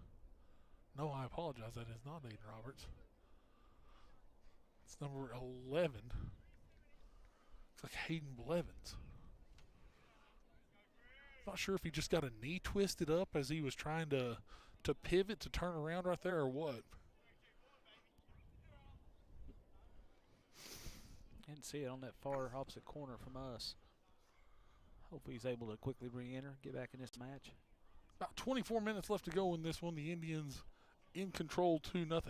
No, I apologize. That is not Aiden Roberts. It's number 11. Looks like Hayden Blevins. Not sure if he just got a knee twisted up as he was trying to pivot to turn around right there or what. Didn't see it on that far opposite corner from us. Hopefully he's able to quickly re-enter, get back in this match. About 24 minutes left to go in this one. The Indians in control 2-0.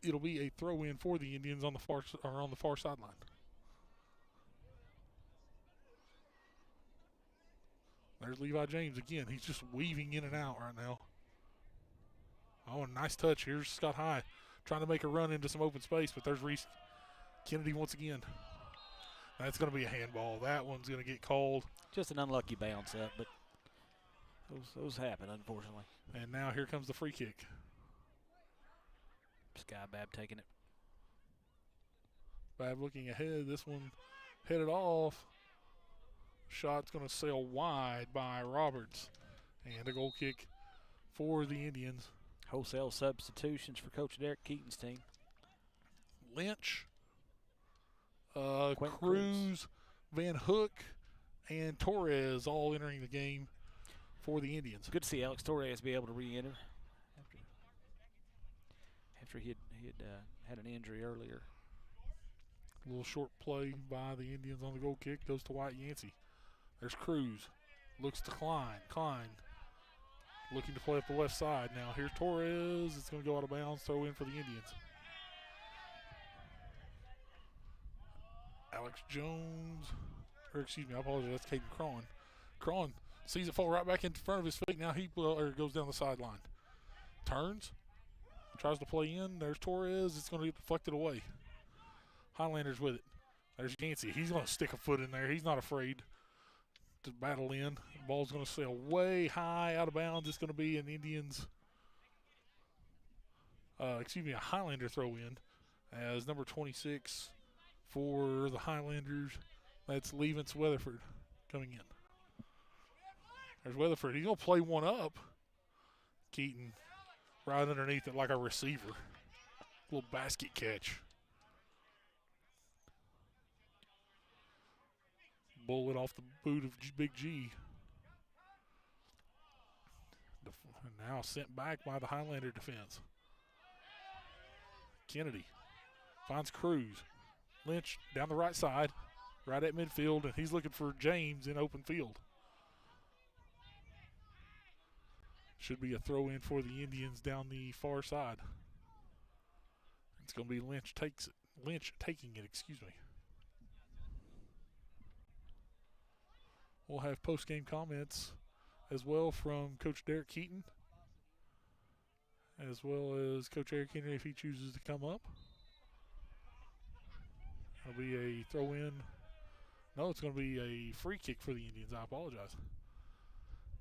It'll be a throw in for the Indians on the far sideline. There's Levi James again. He's just weaving in and out right now. Oh, a nice touch. Here's Scott High trying to make a run into some open space, but there's Reese Kennedy once again. That's going to be a handball. That one's going to get called. Just an unlucky bounce up, but those happen, unfortunately. And now here comes the free kick. Sky Bab taking it. Bab looking ahead. This one headed off. Shot's going to sail wide by Roberts. And a goal kick for the Indians. Wholesale substitutions for Coach Derek Keaton's team. Lynch, Cruz, Van Hook, and Torres all entering the game for the Indians. Good to see Alex Torres be able to re-enter after he had an injury earlier. A little short play by the Indians on the goal kick. Goes to White Yancey. There's Cruz. Looks to Klein. Klein looking to play up the left side. Now here's Torres. It's going to go out of bounds. Throw in for the Indians. Alex Jones. Or excuse me, I apologize. That's Caden Cron. Cron sees it fall right back in front of his feet. Now he goes down the sideline. Turns. Tries to play in. There's Torres. It's going to get deflected away. Highlanders with it. There's Yancey. He's going to stick a foot in there. He's not afraid to battle in. The ball's going to sail way high out of bounds. It's going to be an Indians, a Highlander throw in as number 26 for the Highlanders. That's Levance Weatherford coming in. There's Weatherford. He's going to play one up. Keaton right underneath it like a receiver. Little basket catch. Bullet off the boot of Big G. And now sent back by the Highlander defense. Kennedy finds Cruz. Lynch down the right side, right at midfield, and he's looking for James in open field. Should be a throw in for the Indians down the far side. It's going to be Lynch taking it, excuse me. We'll have post-game comments as well from Coach Derek Keaton, as well as Coach Eric Henry if he chooses to come up. It'll be a throw-in. No, it's going to be a free kick for the Indians. I apologize.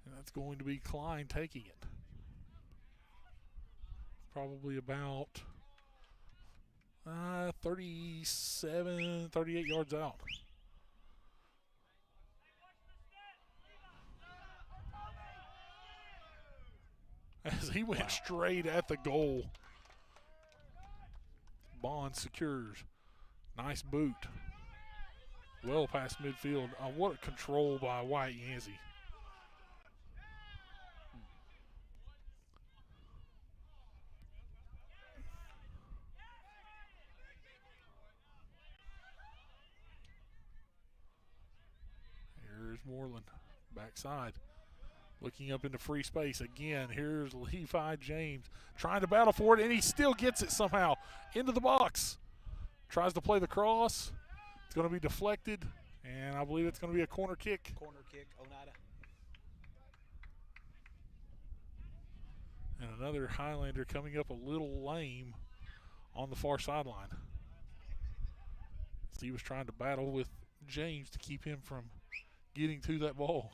And that's going to be Klein taking it. Probably about 38 yards out. As he went straight at the goal. Bond secures. Nice boot. Well past midfield. What a control by White Yancey. Here's Moreland. Backside. Looking up into free space again. Here's Levi James trying to battle for it, and he still gets it somehow into the box. Tries to play the cross. It's going to be deflected, and I believe it's going to be a corner kick. Corner kick, Oneida. And another Highlander coming up a little lame on the far sideline. So he was trying to battle with James to keep him from getting to that ball.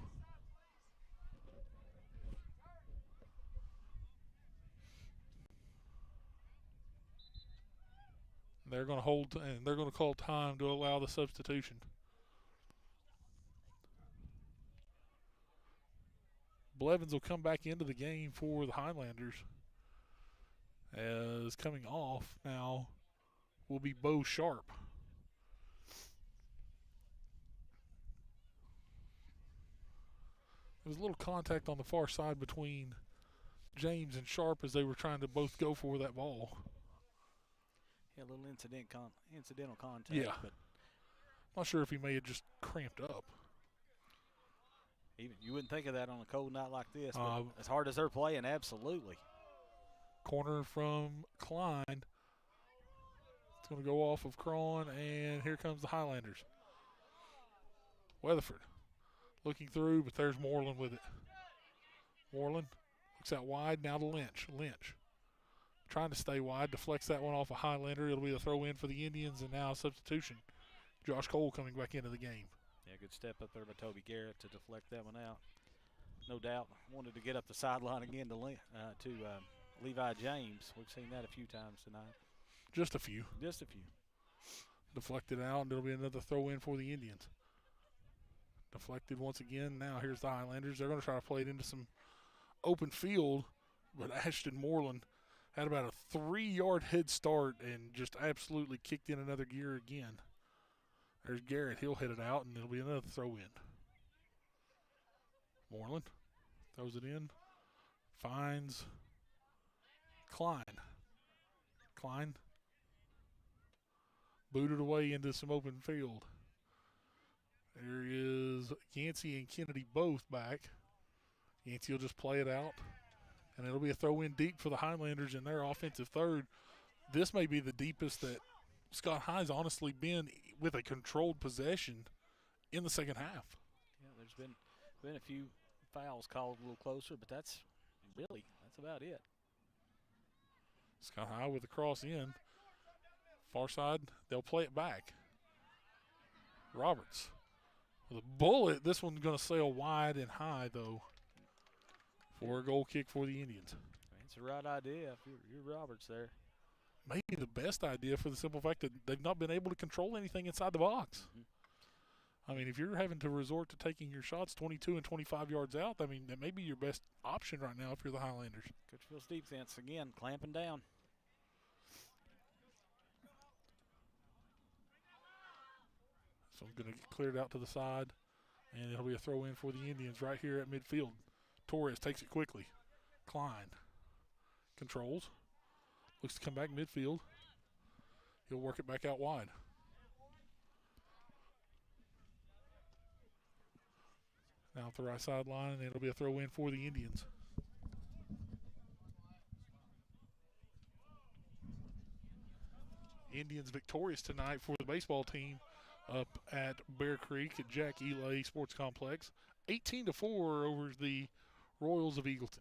They're going to hold, and they're going to call time to allow the substitution. Blevins will come back into the game for the Highlanders. As coming off now will be Bo Sharp. There was a little contact on the far side between James and Sharp as they were trying to both go for that ball. Yeah, a little incidental contact. Yeah. But Not sure if he may have just cramped up. even you wouldn't think of that on a cold night like this. But as hard as they're playing, absolutely. Corner from Klein. It's going to go off of Cron, and here comes the Highlanders. Weatherford looking through, but there's Moreland with it. Moreland looks out wide, now to Lynch. Lynch trying to stay wide, deflects that one off a Highlander. It'll be a throw in for the Indians, and now a substitution. Josh Cole coming back into the game. Yeah, good step up there by Toby Garrett to deflect that one out. No doubt wanted to get up the sideline again to Levi James. We've seen that a few times tonight. Just a few. Just a few. Deflected out, and it'll be another throw in for the Indians. Deflected once again. Now here's the Highlanders. They're going to try to play it into some open field, but Ashton Moreland had about a 3-yard head start and just absolutely kicked in another gear again. There's Garrett. He'll hit it out, and it'll be another throw in. Moreland throws it in. Finds Klein. Klein booted away into some open field. There is Yancey and Kennedy both back. Yancey will just play it out, and it'll be a throw in deep for the Highlanders in their offensive third. This may be the deepest that Scott High's honestly been with a controlled possession in the second half. Yeah, there's been a few fouls called a little closer, but that's about it. Scott High with the cross in. Far side, they'll play it back. Roberts with a bullet. This one's going to sail wide and high, though, for a goal kick for the Indians. It's the right idea if you're Roberts there. Maybe the best idea for the simple fact that they've not been able to control anything inside the box. Mm-hmm. I mean, if you're having to resort to taking your shots 22 and 25 yards out, I mean, that may be your best option right now if you're the Highlanders. Coach Phil's defense, again, clamping down. So I'm going to get cleared out to the side, and it'll be a throw in for the Indians right here at midfield. Torres takes it quickly. Klein controls. Looks to come back midfield. He'll work it back out wide. Now at the right sideline, and it'll be a throw in for the Indians. Indians victorious tonight for the baseball team up at Bear Creek at Jack Elay Sports Complex. 18-4 over the Royals of Eagleton.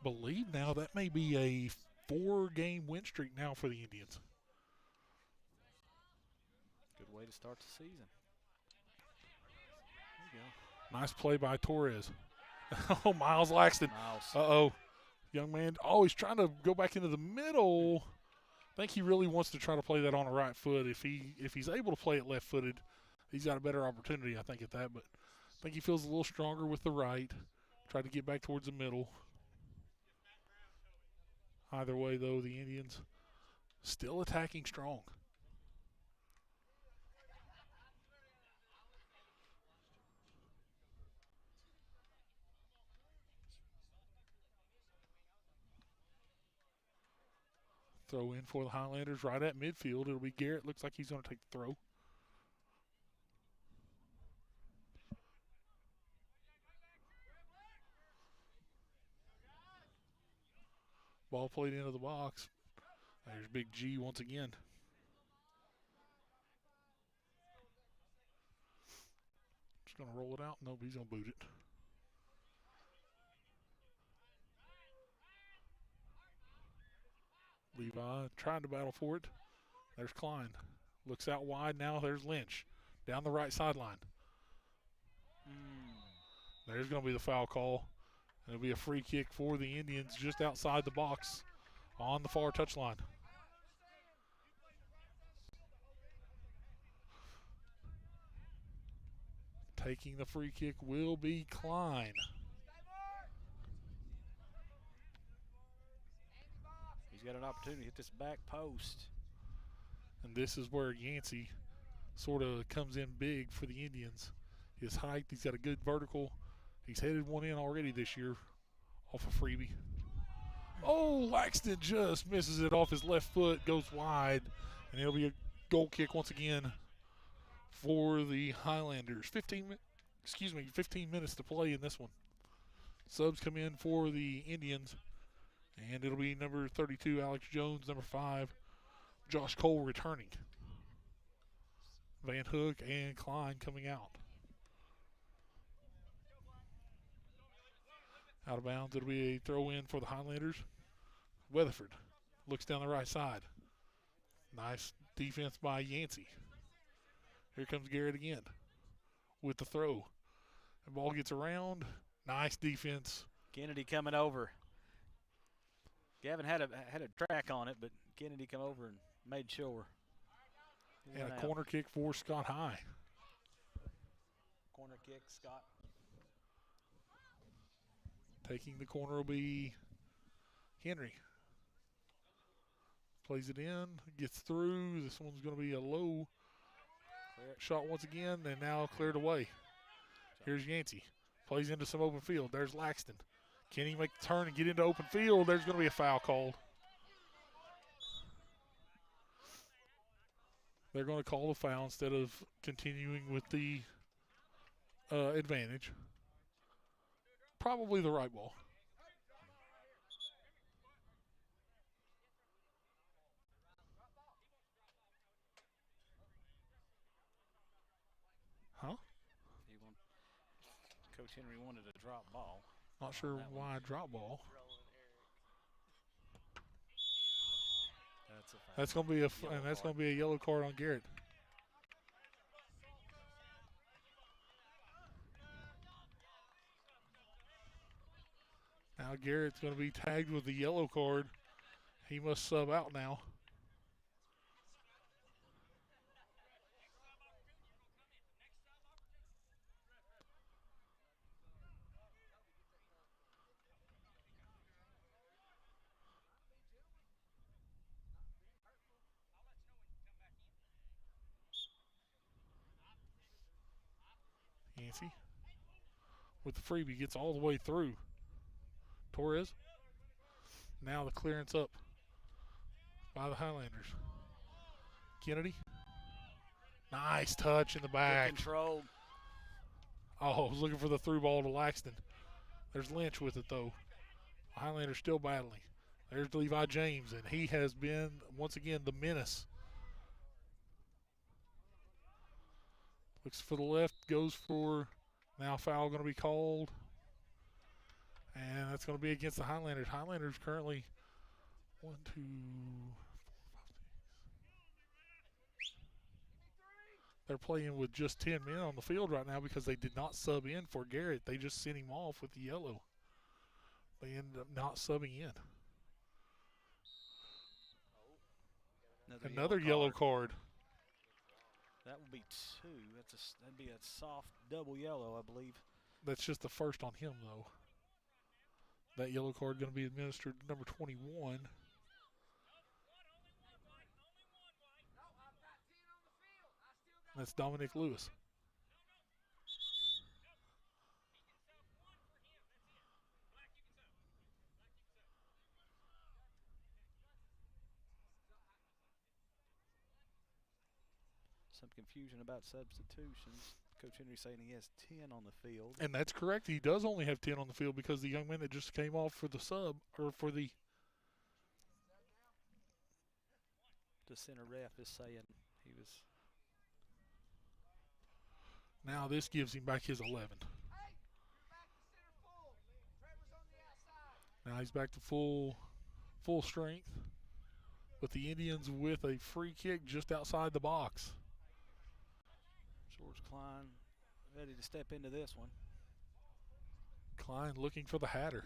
Believe now that may be a 4-game win streak now for the Indians. Good way to start the season. There you go. Nice play by Torres. Oh, Miles Laxton. Miles. Uh-oh. Young man always trying to go back into the middle. I think he really wants to try to play that on the right foot. If he's able to play it left-footed, he's got a better opportunity, I think, at that. But I think he feels a little stronger with the right. Tried to get back towards the middle. Either way, though, the Indians still attacking strong. Throw in for the Highlanders right at midfield. It'll be Garrett. Looks like he's going to take the throw. Ball played into the box. There's Big G once again. Just going to roll it out. Nope, he's going to boot it. Levi trying to battle for it. There's Klein. Looks out wide now. There's Lynch down the right sideline. There's going to be the foul call. It'll be a free kick for the Indians just outside the box on the far touchline. Taking the free kick will be Klein. He's got an opportunity to hit this back post. And this is where Yancey sort of comes in big for the Indians. His height, he's got a good vertical. He's headed one in already this year off a freebie. Oh, Laxton just misses it off his left foot, goes wide, and it'll be a goal kick once again for the Highlanders. 15 minutes to play in this one. Subs come in for the Indians, and it'll be number 32, Alex Jones, number 5, Josh Cole returning. Van Hook and Klein coming out. Out of bounds, it'll be a throw in for the Highlanders. Weatherford looks down the right side. Nice defense by Yancey. Here comes Garrett again with the throw. The ball gets around. Nice defense. Kennedy coming over. Gavin had a track on it, but Kennedy come over and made sure. And a corner kick for Scott High. Corner kick, Scott. Taking the corner will be Henry. Plays it in, gets through. This one's going to be a low shot once again, and now cleared away. Here's Yancey. Plays into some open field. There's Laxton. Can he make the turn and get into open field? There's going to be a foul called. They're going to call the foul instead of continuing with the advantage. Probably the right ball. Huh? Coach Henry wanted a drop ball. Not sure why drop ball. That's going to be a yellow card on Garrett. Now Garrett's going to be tagged with the yellow card. He must sub out now. Yancey with the freebie gets all the way through. Torres. Now the clearance up by the Highlanders. Kennedy. Nice touch in the back. Good control. Oh, I was looking for the through ball to Laxton. There's Lynch with it, though. The Highlanders still battling. There's Levi James, and he has been, once again, the menace. Looks for the left, goes for, now foul going to be called. And that's going to be against the Highlanders. Highlanders currently 1, 2, 4, 5, 6. They're playing with just 10 men on the field right now because they did not sub in for Garrett. They just sent him off with the yellow. They ended up not subbing in. Another yellow card. That would be 2. That'd be a soft double yellow, I believe. That's just the first on him, though. That yellow card going to be administered to number 21. That's Dominic Lewis. Some confusion about substitutions. Coach Henry saying he has 10 on the field. And that's correct. He does only have 10 on the field because the young man that just came off for the sub, or for the... The center ref is saying he was... Now this gives him back his 11. Now he's back to full strength. But the Indians with a free kick just outside the box. George Klein ready to step into this one. Klein looking for the Hatter.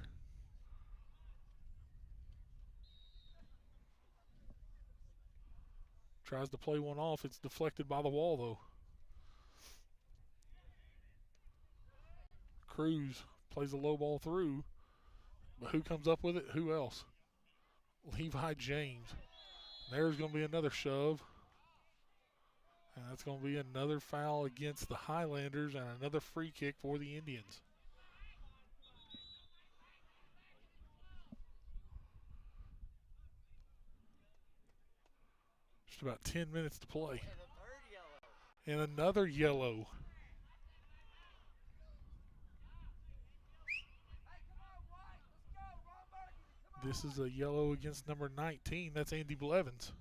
Tries to play one off. It's deflected by the wall, though. Cruz plays a low ball through. But who comes up with it? Who else? Levi James. There's going to be another shove. And that's going to be another foul against the Highlanders and another free kick for the Indians. Just about 10 minutes to play. And another yellow. This is a yellow against number 19. That's Andy Blevins.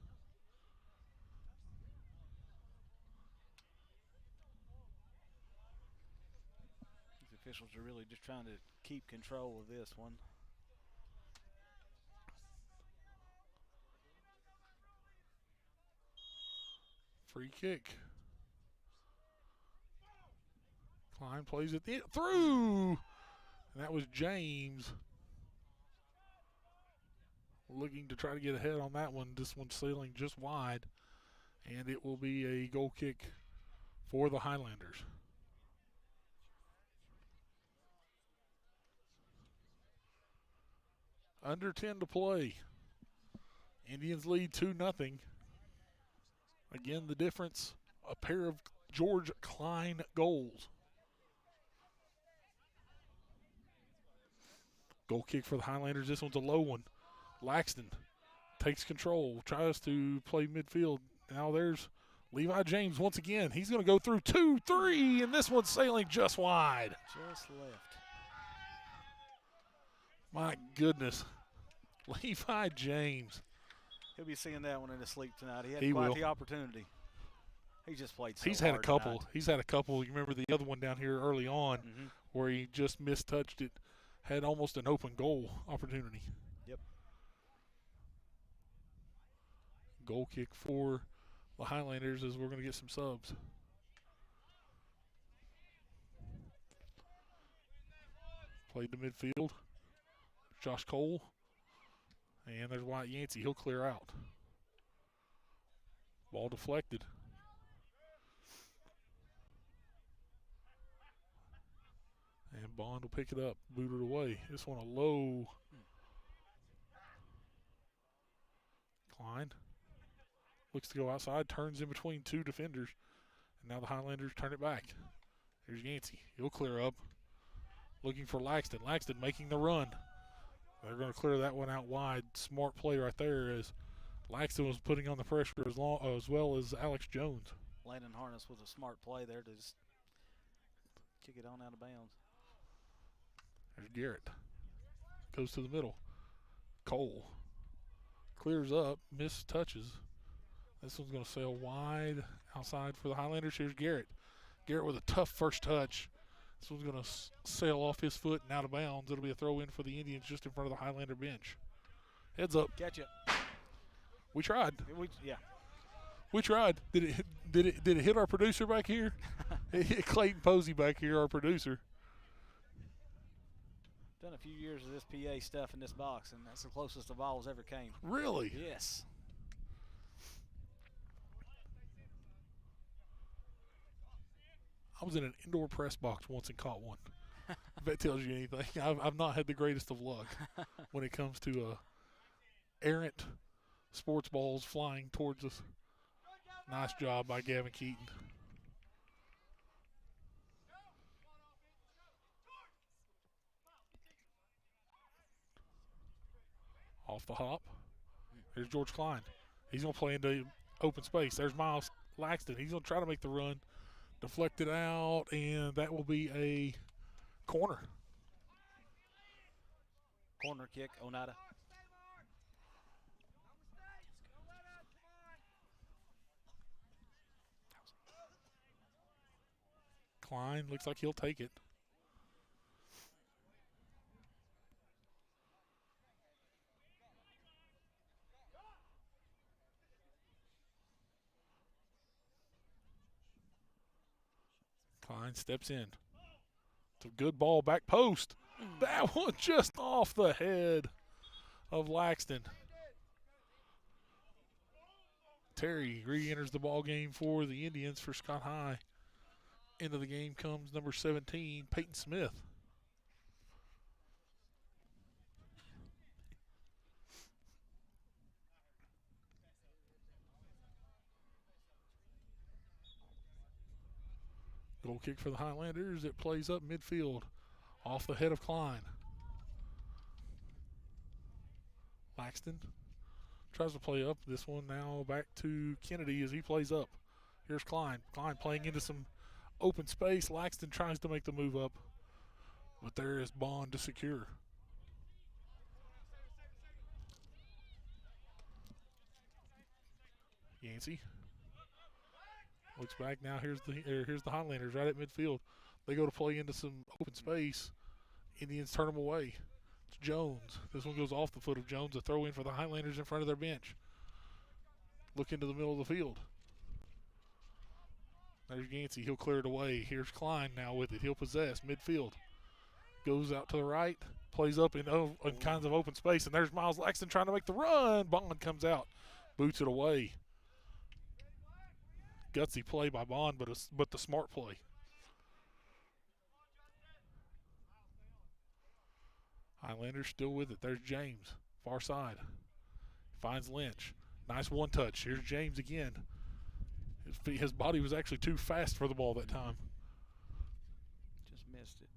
These officials are really just trying to keep control of this one. Free kick. Klein plays it through. And that was James. Looking to try to get ahead on that one. This one's sailing just wide. And it will be a goal kick for the Highlanders. Under 10 to play. Indians lead 2-0. Again, the difference, a pair of George Klein goals. Goal kick for the Highlanders. This one's a low one. Laxton takes control, tries to play midfield. Now there's Levi James once again. He's going to go through 2-3, and this one's sailing just wide. Just left. My goodness. Levi James. He'll be seeing that one in his sleep tonight. He had He quite will. the opportunity. He just played so He's had a hard couple. tonight. He's had a couple. You remember the other one down here early on where he just mistouched it, had almost an open goal opportunity. Yep. Goal kick for the Highlanders as we're going to get some subs. Played to midfield. Josh Cole. And there's Wyatt Yancey. He'll clear out. Ball deflected. And Bond will pick it up, boot it away. This one a low. Klein looks to go outside, turns in between two defenders. And now the Highlanders turn it back. Here's Yancey. He'll clear up. Looking for Laxton. Laxton making the run. They're going to clear that one out wide. Smart play right there as Laxton was putting on the pressure as well as Alex Jones. Landon Harness with a smart play there to just kick it on out of bounds. There's Garrett. Goes to the middle. Cole clears up, missed touches. This one's going to sail wide outside for the Highlanders. Here's Garrett. Garrett with a tough first touch. This one's going to sail off his foot and out of bounds. It'll be a throw in for the Indians just in front of the Highlander bench. Heads up. Catch it. We tried. Yeah. We tried. Did it hit our producer back here? It hit Clayton Posey back here, our producer. Done a few years of this PA stuff in this box, and that's the closest the balls ever came. Really? Yes. I was in an indoor press box once and caught one. If that tells you anything. I've not had the greatest of luck when it comes to errant sports balls flying towards us. Nice job by Gavin Keaton. Off the hop. There's George Klein. He's going to play into open space. There's Miles Laxton. He's going to try to make the run. Deflected out, and that will be a corner. Corner kick, Onata. Klein looks like he'll take it. Klein steps in. It's a good ball, back post. That one just off the head of Laxton. Terry re-enters the ball game for the Indians for Scott High. Into the game comes number 17, Peyton Smith. Goal kick for the Highlanders. It plays up midfield off the head of Klein. Laxton tries to play up. This one now back to Kennedy as he plays up. Here's Klein. Klein playing into some open space. Laxton tries to make the move up, but there is Bond to secure. Yancey looks back now. Here's the Highlanders right at midfield. They go to play into some open space. Indians turn them away. It's Jones. This one goes off the foot of Jones. A throw in for the Highlanders in front of their bench. Look into the middle of the field. There's Yancey. He'll clear it away. Here's Klein now with it. He'll possess midfield. Goes out to the right. Plays up in kinds of open space. And there's Miles Laxton trying to make the run. Bond comes out. Boots it away. Gutsy play by Bond, but the smart play. Highlanders still with it. There's James, far side. Finds Lynch. Nice one touch. Here's James again. His body was actually too fast for the ball that time. Just missed it.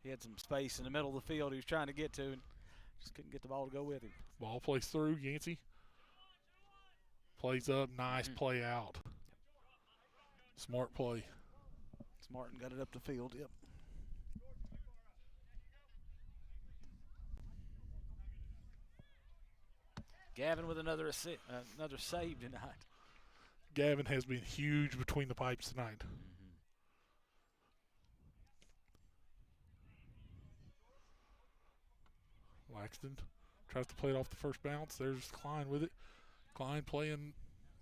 He had some space in the middle of the field he was trying to get to and just couldn't get the ball to go with him. Ball plays through. Yancey plays up. Nice play out. Smart play. Smart and got it up the field, yep. Gavin with another save tonight. Gavin has been huge between the pipes tonight. Laxton tries to play it off the first bounce. There's Klein with it. Klein playing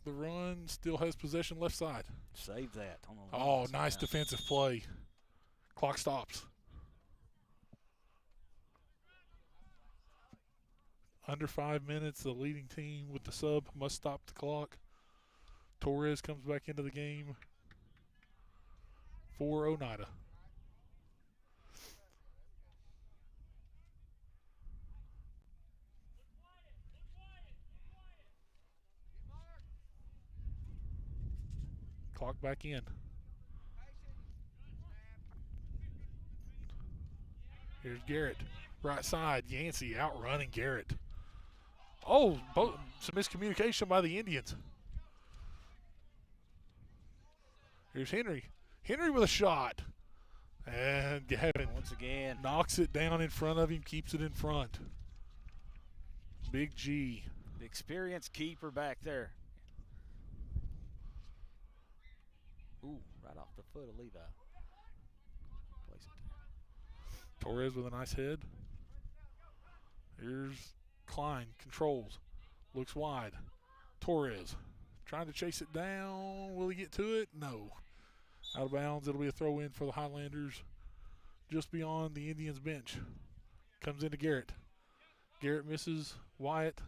the run, still has possession left side. Save that. Oh, nice defensive play. Clock stops. Under 5 minutes, the leading team with the sub must stop the clock. Torres comes back into the game for Oneida. Clock back in. Here's Garrett. Right side, Yancey outrunning Garrett. Oh, some miscommunication by the Indians. Here's Henry. Henry with a shot. And Gavin once again knocks it down in front of him, keeps it in front. Big G. The experienced keeper back there. Ooh, right off the foot of Levi. Place it there. Torres with a nice head. Here's Klein, controls, looks wide. Torres trying to chase it down. Will he get to it? No. Out of bounds. It'll be a throw in for the Highlanders just beyond the Indians bench. Comes into Garrett. Garrett misses Wyatt.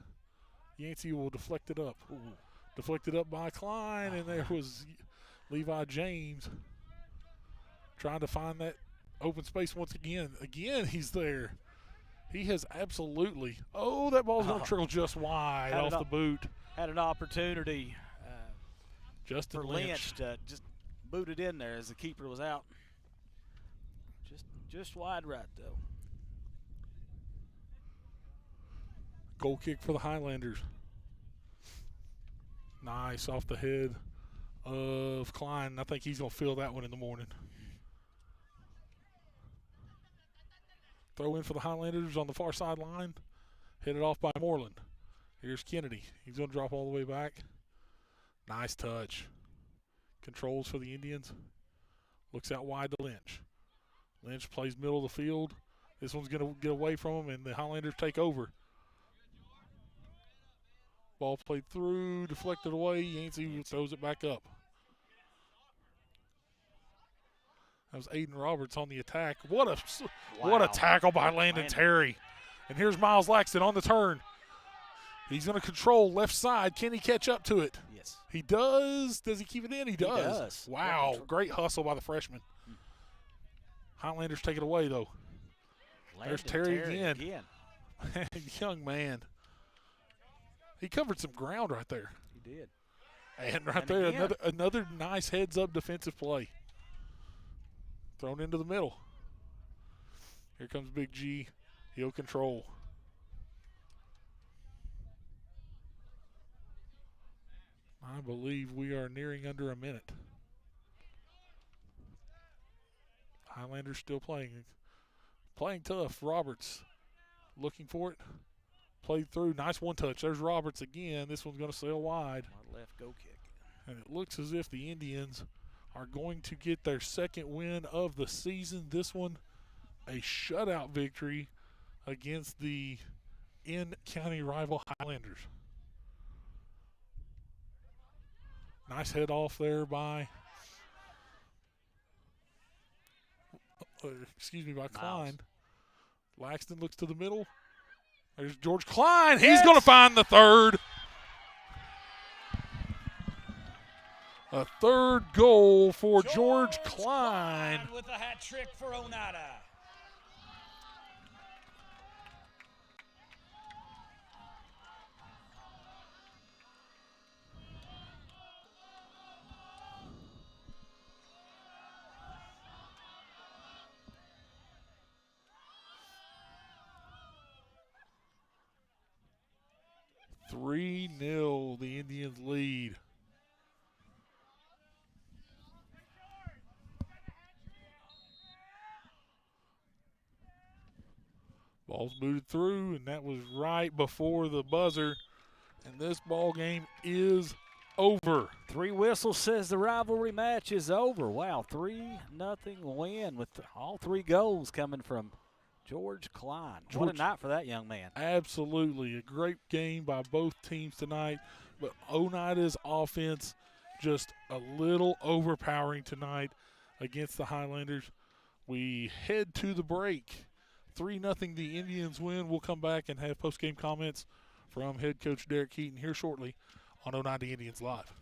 Yancey will deflect it up. Ooh. Deflected up by Klein, and there was Levi James trying to find that open space once again. Again, he's there. He has absolutely. Oh, that ball's going to trickle just wide off the boot. Had an opportunity Justin for Lynch to just boot it in there as the keeper was out. Just wide right, though. Goal kick for the Highlanders. Nice off the head of Klein. I think he's going to fill that one in the morning. Throw in for the Highlanders on the far sideline. Headed off by Moreland. Here's Kennedy. He's going to drop all the way back. Nice touch. Controls for the Indians. Looks out wide to Lynch. Lynch plays middle of the field. This one's going to get away from him, and the Highlanders take over. Ball played through, deflected away. Yancey throws it back up. That was Aiden Roberts on the attack. What a tackle by Landon Terry. And here's Miles Laxton on the turn. He's going to control left side. Can he catch up to it? Yes. He does. Does he keep it in? He does. He Wow. Great hustle by the freshman. Highlanders take it away, though. There's Terry again. Young man. He covered some ground right there. He did. And right there, another nice heads-up defensive play. Thrown into the middle. Here comes Big G. He'll control. I believe we are nearing under a minute. Highlanders still playing. Playing tough. Roberts looking for it. Played through. Nice one touch. There's Roberts again. This one's going to sail wide. Left go kick. And it looks as if the Indians are going to get their second win of the season. This one, a shutout victory against the in-county rival Highlanders. Nice head off there by, by Klein. Laxton looks to the middle. There's George Klein. He's going to find the third. A third goal for George Klein. With a hat trick for Oneida. (3-0) the Indians lead. Ball's booted through, and that was right before the buzzer. And this ball game is over. 3 whistles says the rivalry match is over. Wow, 3-0 win with all 3 goals coming from George Klein. What a night for that young man. Absolutely. A great game by both teams tonight. But Oneida's offense just a little overpowering tonight against the Highlanders. We head to the break. 3-0 the Indians win. We'll come back and have post-game comments from head coach Derek Keaton here shortly on Oneida Indians Live.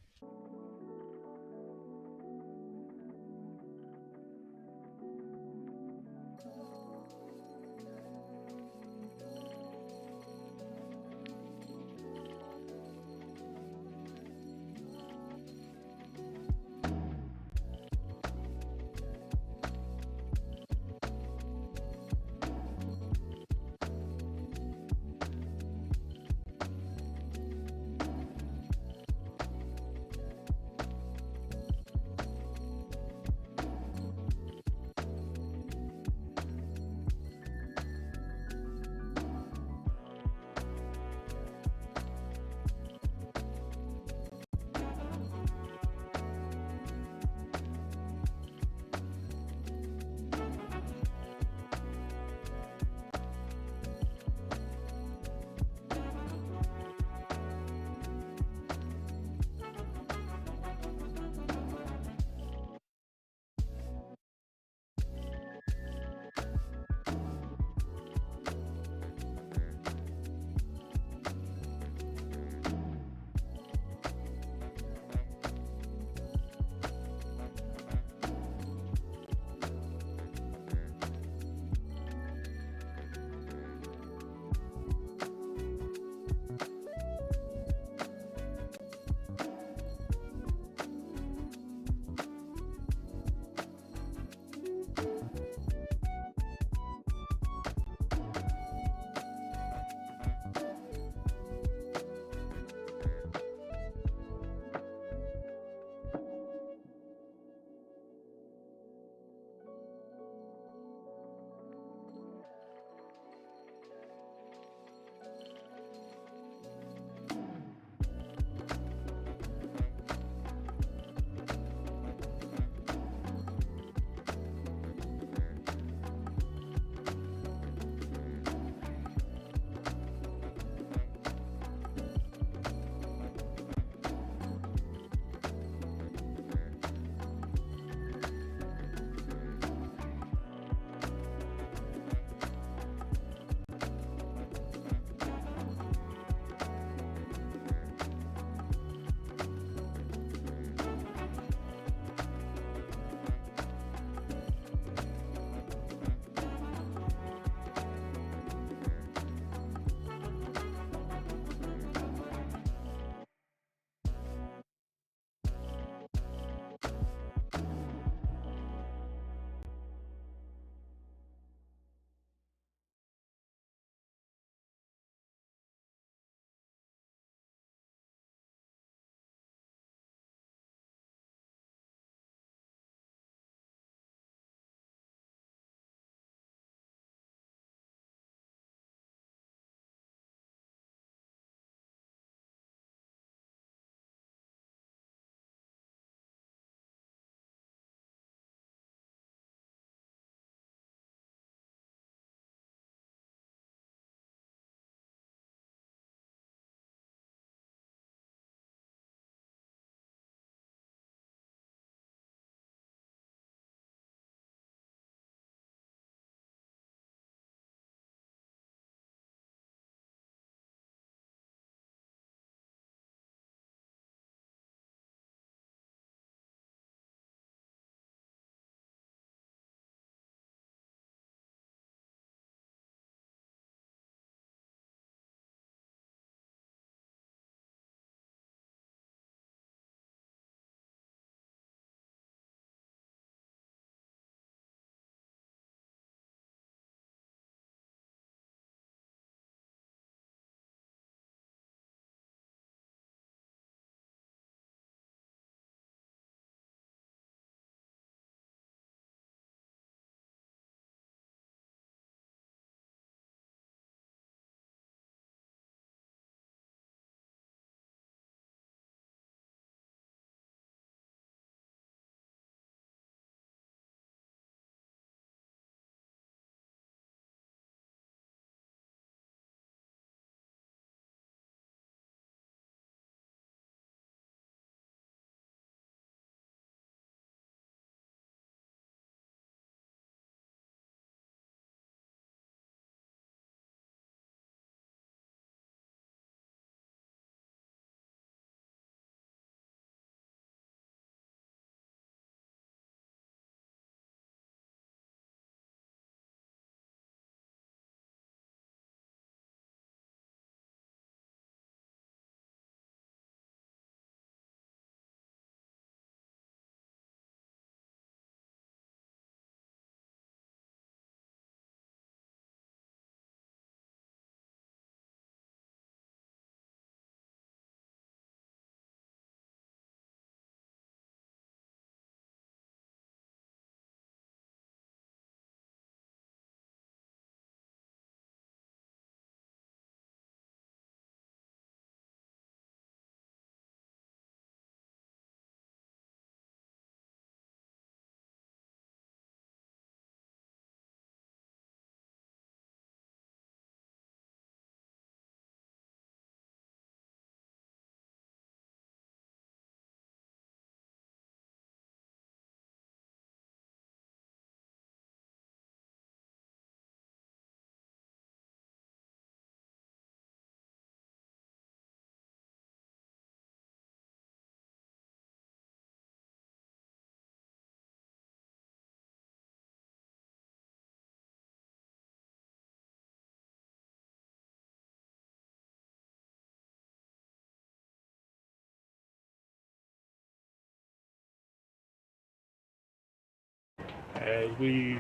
As we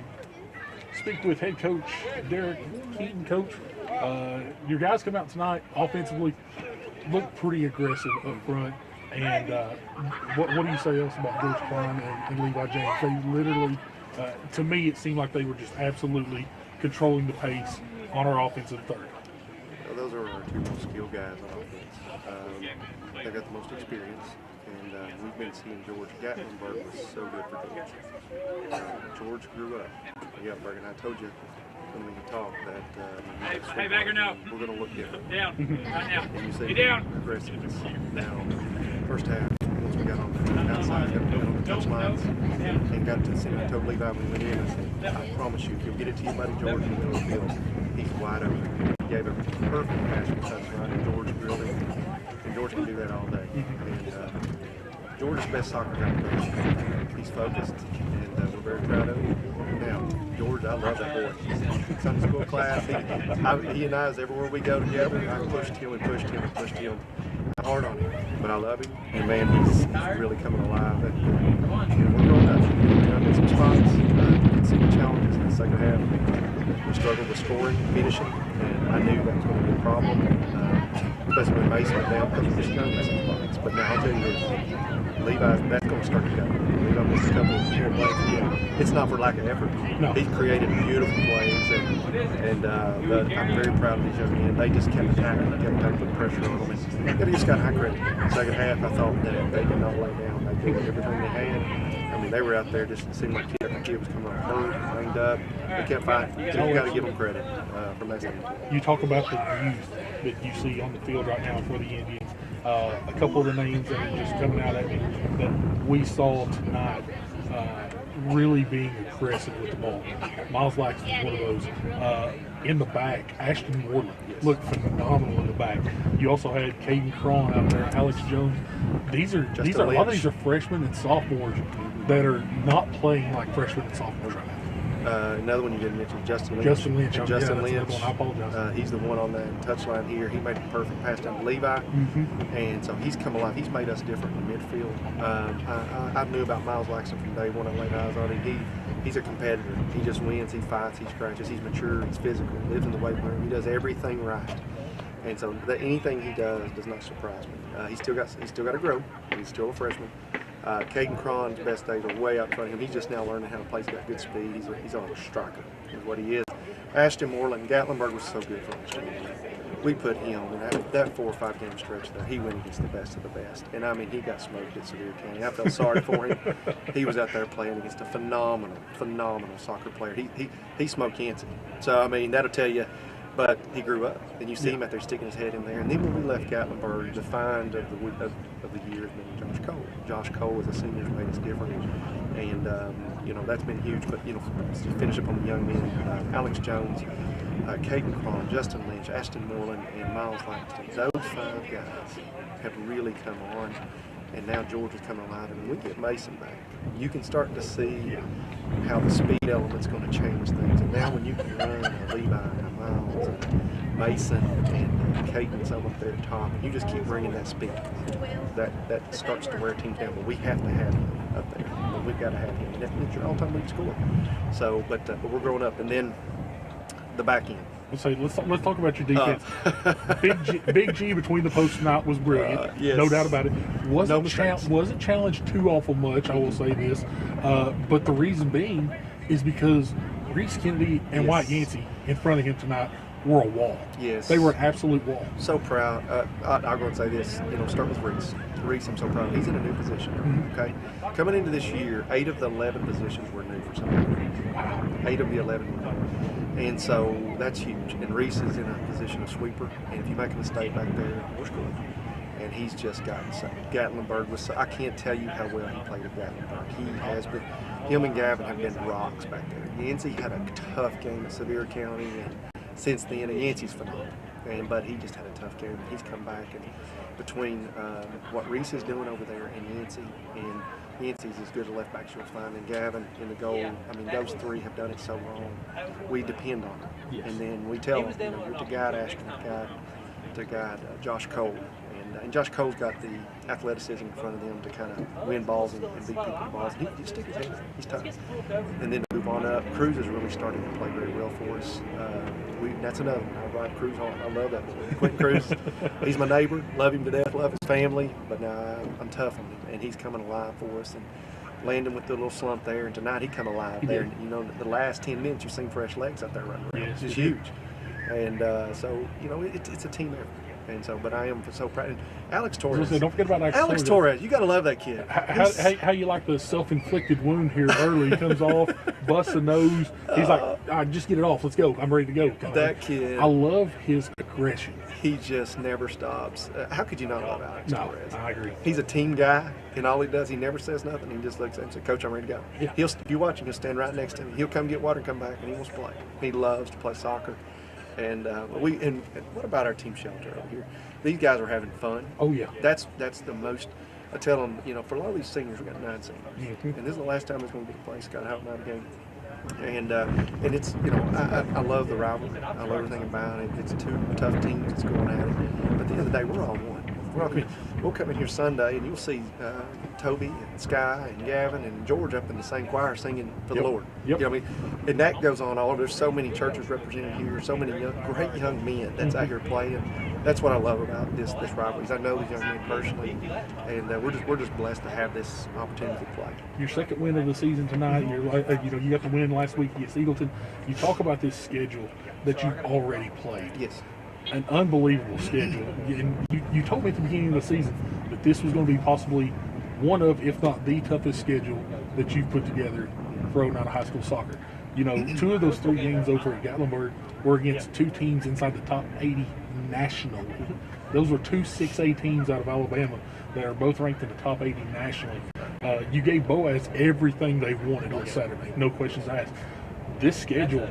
speak with head coach Derek Keaton. Coach, your guys come out tonight offensively, look pretty aggressive up front. And what do you say else about George Klein and Levi James? They literally, to me, it seemed like they were just absolutely controlling the pace on our offensive third. Well, those are our two most skilled guys on offense. They've got the most experience, and we've been seeing George. Gatlinburg was so good for George. George grew up. Gatlinburg, and I told you when we talked that Hey, Bagger, no. We're going to look different. Down, right now. And you see Get down. aggressiveness. Now, first half, once we got on the outside, got on the touch lines, and got to the center, I told Levi when we went in, I said, I promise you, if you'll get it to your buddy George in the middle of the field, he's wide open. He gave a perfect pass for touchdown, and George drilled it. And George can do that all day. And George's best soccer guy in the nation. He's focused, and we're very proud of him. Now, George, I love that boy. Sunday school class, he and I, everywhere we go together, I pushed him and pushed him and pushed him. Hard on him, but I love him. And man, he's really coming alive. And we're growing up. In some spots, you can see the challenges in the second half. We struggled with scoring, finishing, and I knew that was going to be a problem. Especially when Mason went down, because we just got in some spots. But now I'll tell you this, Levi, that's going to start to go. Levi missed a couple of poor plays again. It's not for lack of effort. No. He's created beautiful plays, and I'm very proud of these young men. They just kept attacking, kept putting pressure on them. And they just got high credit. Second half, I thought that they did not lay down. They did everything they had. I mean, they were out there just seemed like the kid was coming up hurt, banged up. They kept fighting. You got to give them credit from that standpoint. You talk about the youth that you see on the field right now for the Indians. A couple of the names that are just coming out at me that we saw tonight really being aggressive with the ball. Miles Lax is one of those. In the back, Ashton Moreland looked phenomenal in the back. You also had Caden Cron out there, Alex Jones. These are a lot of these are freshmen and sophomores that are not playing like freshmen and sophomores right now. Another one you didn't mention, Justin Lynch. Justin Lynch. And Justin yeah, Lynch. I apologize. He's the one on that touchline here. He made the perfect pass down to Levi, and so he's come alive. He's made us different in midfield. I knew about Miles Laxton from day one. I laid eyes on him. He's a competitor. He just wins. He fights. He scratches. He's mature. He's physical. Lives in the weight room. He does everything right. And so anything he does not surprise me. He's still got to grow. He's still a freshman. Caden Cron's best days are way out in front of him. He's just now learning how to play. He's got good speed. He's a striker is what he is. Ashton Moreland, Gatlinburg was so good for us. We put him in that 4 or 5 game stretch there. He went against the best of the best. And I mean, he got smoked at Sevier County. I felt sorry for him. He was out there playing against a phenomenal soccer player. He smoked Yancey. So I mean, that'll tell you. But he grew up, and you see him out there sticking his head in there. And then when we left Gatlinburg, the find of the year has been Josh Cole. Josh Cole as a senior has made us different, and that's been huge. But to finish up on the young men, Alex Jones, Caden Cron, Justin Lynch, Ashton Moreland, and Miles Langston. Those 5 guys have really come on, and now George is coming alive. And when we get Mason back, you can start to see how the speed element's going to change things. And now when you can run a Levi and a Miles and Mason and Caden's up there at top, and you just keep bringing that speed, that starts to wear teams down. But we have to have him up there. I mean, we've got to have him. And that's your all-time lead scorer. So, but we're growing up. And then the back end. Let's talk about your defense. Big G between the posts tonight was brilliant, yes. No doubt about it. Wasn't challenged too awful much, I will say this. But the reason being is because Reese Kennedy and White Yancey in front of him tonight were a wall. Yes, they were an absolute wall. So proud. I'll go and say this. Start with Reese. Reese, I'm so proud. He's in a new position. Okay, coming into this year, 8 of the 11 positions were new for somebody. 8 of the 11 were new. And so that's huge. And Reese is in a position of sweeper. And if you make a mistake back there, we're screwed. And he's just gotten so. Gatlinburg was so, I can't tell you how well he played at Gatlinburg. He has been. Him and Gavin have been rocks back there. Yancey had a tough game at Sevier County, and since then, Yancey's phenomenal. But he just had a tough game. He's come back, and between what Reese is doing over there and Yancey's as good a left back you'll find, and Gavin in the goal. I mean, those 3 have done it so long. We depend on them, and then we tell them, you're to guide Ashton, to guide Josh Cole, and and Josh Cole's got the athleticism in front of them to kind of win balls and beat people with balls. He just stick his head in. He's tough. And then to move on up, Cruz is really starting to play very well for us. That's another one. I ride Cruz hard. I love that boy. Quentin Cruz, he's my neighbor. Love him to death. Love his family. But now I'm tough on him, and he's coming alive for us. And Landon with the little slump there, and tonight he come alive there. And, you know, the last 10 minutes you've seen fresh legs out there running around. It's just huge. And so, you know, it's a team effort. And so, but I am so proud. And Alex Torres. Don't forget about Alex Torres. You got to love that kid. How you like the self-inflicted wound here early? He comes off, busts a nose. He's like, just get it off. Let's go. I'm ready to go. That kid. I love his aggression. He just never stops. How could you not love Alex Torres? I agree. He's a team guy, and all he does, he never says nothing. He just looks at him and says, "Coach, I'm ready to go." Yeah. If you watch him, he'll stand right next to him. He'll come get water and come back, and he wants to play. He loves to play soccer. And and what about our team shelter over here? These guys are having fun. Oh yeah. That's the most. I tell them, you know, for a lot of these seniors, we got 9 seniors, Mm-hmm. and this is the last time it's going to be a place. Got to help them out again. And it's, you know, I love the rivalry. I love everything about it. It's 2 tough teams that's going at it. But at the end of the day, we're all one. We'll come in here Sunday and you'll see Toby and Sky and Gavin and George up in the same choir singing for the Lord. Yep. You know what I mean? And that goes on all. There's so many churches represented here, so many great young men that's out here playing. That's what I love about this rivalry. I know these young men personally, and we're just blessed to have this opportunity to play. Your second win of the season tonight. You got the win last week against Eagleton. You talk about this schedule that you've already played. Yes. An unbelievable schedule. And you told me at the beginning of the season that this was going to be possibly one of, if not the toughest schedule that you've put together for Oneida High School soccer. You know, 2 of those 3 games over at Gatlinburg were against 2 teams inside the top 80 nationally. Those were 2 6A teams out of Alabama that are both ranked in the top 80 nationally. You gave Boaz everything they wanted on Saturday, no questions asked. This schedule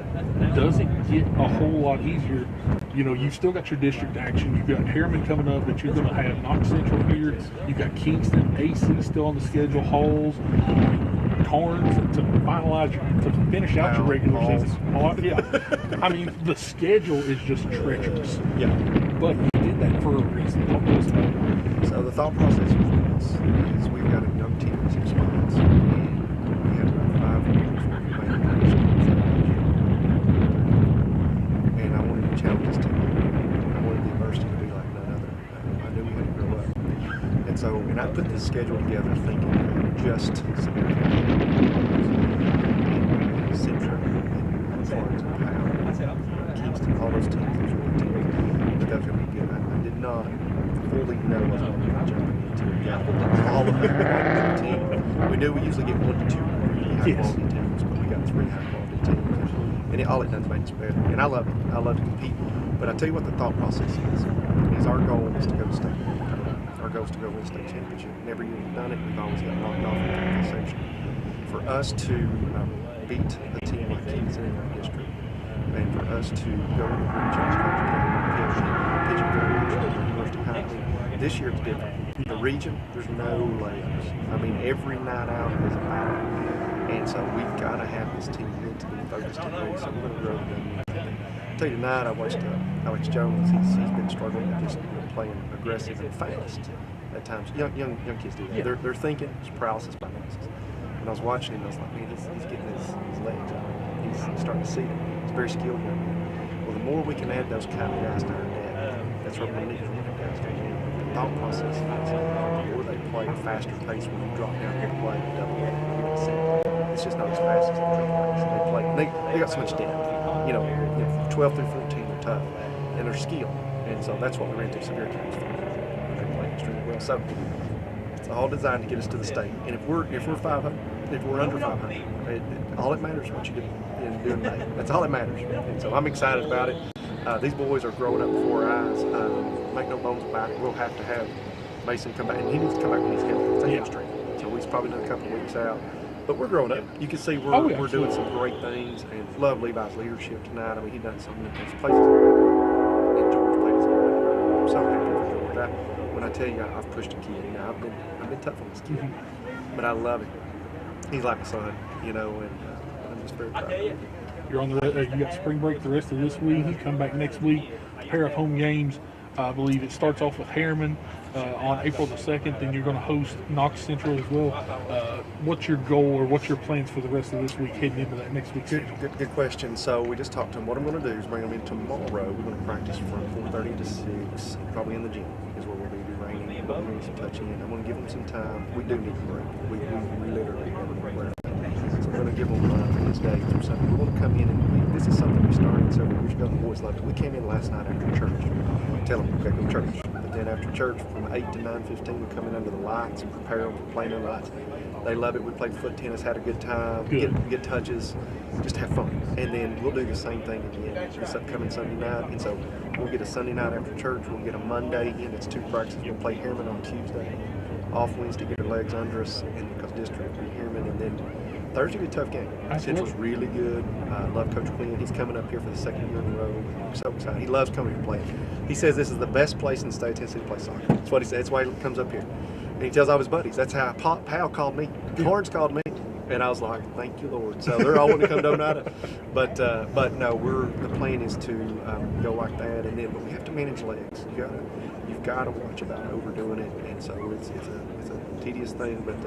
doesn't get a whole lot easier. You know, you've still got your district action. You've got Harriman coming up that you're going to have Knox Central here. You've got Kingston, AC still on the schedule, Halls, Torrance to finalize, to finish out your regular season. Yeah. I mean, the schedule is just treacherous. Yeah. But you did that for a reason. Talk to us about it. So the thought process was is we've got a young team in 6 spots, and we had about 5 years before we made it. And I wanted to challenge this team. I wanted the adversity to be like none other. I knew we had to grow up. And so, I put this schedule together thinking just Severe County, Central, and Florence, and Powell, Kingston, all those teams, those really teams. But that was going to be good. I did not fully know what I was going to be jumping into. All of them team. We knew we usually get 1 to 2 really high quality teams, but we got 3 high quality teams. And all it does make us better. And I love it. I love to compete. But I tell you what the thought process is our goal is to go to state. Our goal is to go win a state championship. And every year we've done it, we've always got knocked off in the section. For us to beat a team like Kingston in our district, and for us to go to the region, pitch University High. This year it's different. The region, there's no layups. I mean, every night out is a battle. And so we've got to have this team mentally focused and ready. So we're going to grow them. I'll tell you tonight, I watched Alex Jones. He's been struggling with just playing aggressive and fast at times. Young kids do that. Yeah. They're thinking it's paralysis by analysis. When I was watching him, I was like, man, he's getting his legs out. He's starting to see it. He's very skilled young man. Well, the more we can add those kind of guys to our depth, that's what we're going to need from the guys. The thought process is the more they play a faster pace when you drop down here to play double A, even set. It's just not as fast as the triple A's. They got so much depth. You know, 12 through 14 are tough, and they're skilled. And so that's what we ran to Severe County for. They play extremely well. So it's all designed to get us to the state. And if we're 500, if we're under 500, all that matters is what you do in doing that. That's all that matters. And so I'm excited about it. These boys are growing up before our eyes. Make no bones about it. We'll have to have Mason come back, and he needs to come back when he's healthy. It's a hamstring. So he's probably another couple of weeks out. But we're growing up. You can see we're doing some great things, and love Levi's leadership tonight. I mean, he's done so many things. Places and George plays. I'm so happy for George. When I tell you I've pushed a kid, you know, I've been tough on this kid, but I love him. He's like a son, you know, and I'm just very proud of him. You're on you got spring break the rest of this week. You come back next week. A pair of home games. I believe it starts off with Harriman, on April the 2nd. Then you're going to host Knox Central as well. What's your goal or what's your plans for the rest of this week heading into that next week's schedule? Good question. So we just talked to them. What I'm going to do is bring them in tomorrow. We're going to practice from 4:30 to 6, probably in the gym is where we'll be raining. We'll bring some touching in. I'm going to give them some time. We do need a break. We literally have a break. So we're going to give them this day through Sunday. We're going to come in and this is something we started several years ago. The boys loved it. We came in last night after church. Tell them, okay, go to church. But then after church, from 8 to 9:15, we come in under the lights and prepare them for playing under the lights. They love it. We played foot tennis, had a good time, get touches, just have fun. And then we'll do the same thing again this upcoming Sunday night. And so we'll get a Sunday night after church. We'll get a Monday in. It's 2 practices. We'll play Harriman on Tuesday. Off Wednesday, get our legs under us, and because district will be Harriman. And then Thursday will be a tough game. Central's really good. Love Coach Quinn. He's coming up here for the 2nd year in a row. I'm so excited. He loves coming to play. He says this is the best place in the state of Tennessee to play soccer. That's what he said. That's why he comes up here. And he tells all his buddies. That's how Pal called me. Horns called me. And I was like, thank you, Lord. So they're all wanting to come to Oneida. But no, the plan is to go like that. And then, but we have to manage legs. You've got to watch about overdoing it. And so it's a tedious thing, but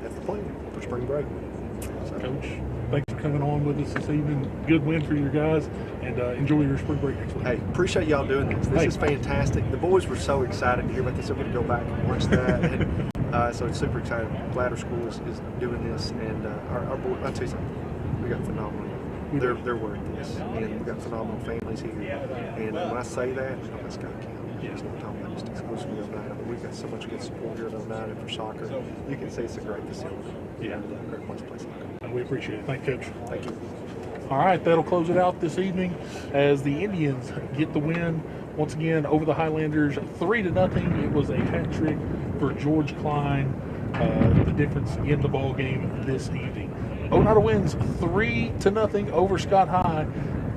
that's the plan for spring break. So. Coach, thanks for coming on with us this evening. Good win for your guys, and enjoy your spring break next week. Hey, appreciate y'all doing this. This is fantastic. The boys were so excited to hear about this. I'm going to go back and watch that. And so it's super exciting. Glad our school is doing this, and our board. I'll tell you something. We got phenomenal. They're worth this, and we got phenomenal families here. And when I say that, I'm not Scott County. It's not talking about just exclusively Oneida, but we've got so much good support here at Oneida for soccer. You can see it's a great facility. Yeah, a great place to play soccer. We appreciate it. Thank you, Coach. Thank you. All right, that'll close it out this evening as the Indians get the win once again over the Highlanders 3-0. It was a hat trick for George Klein. The difference in the ball game this evening. Oneida wins 3-0 over Scott High.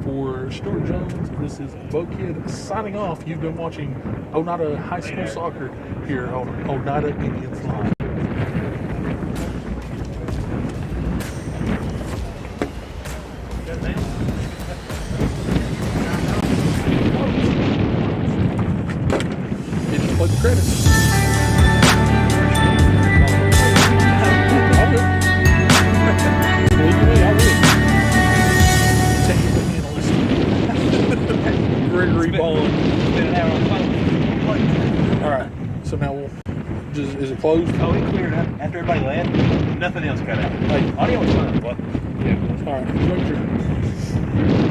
For Stuart Jones, this is Bo Kid signing off. You've been watching Oneida High School Soccer here on Oneida Indians Live. Did you play the credits? So now is it closed? Oh, it cleared up. After everybody left, nothing else cut out. Hey, audio was fine. What? Yeah. All right.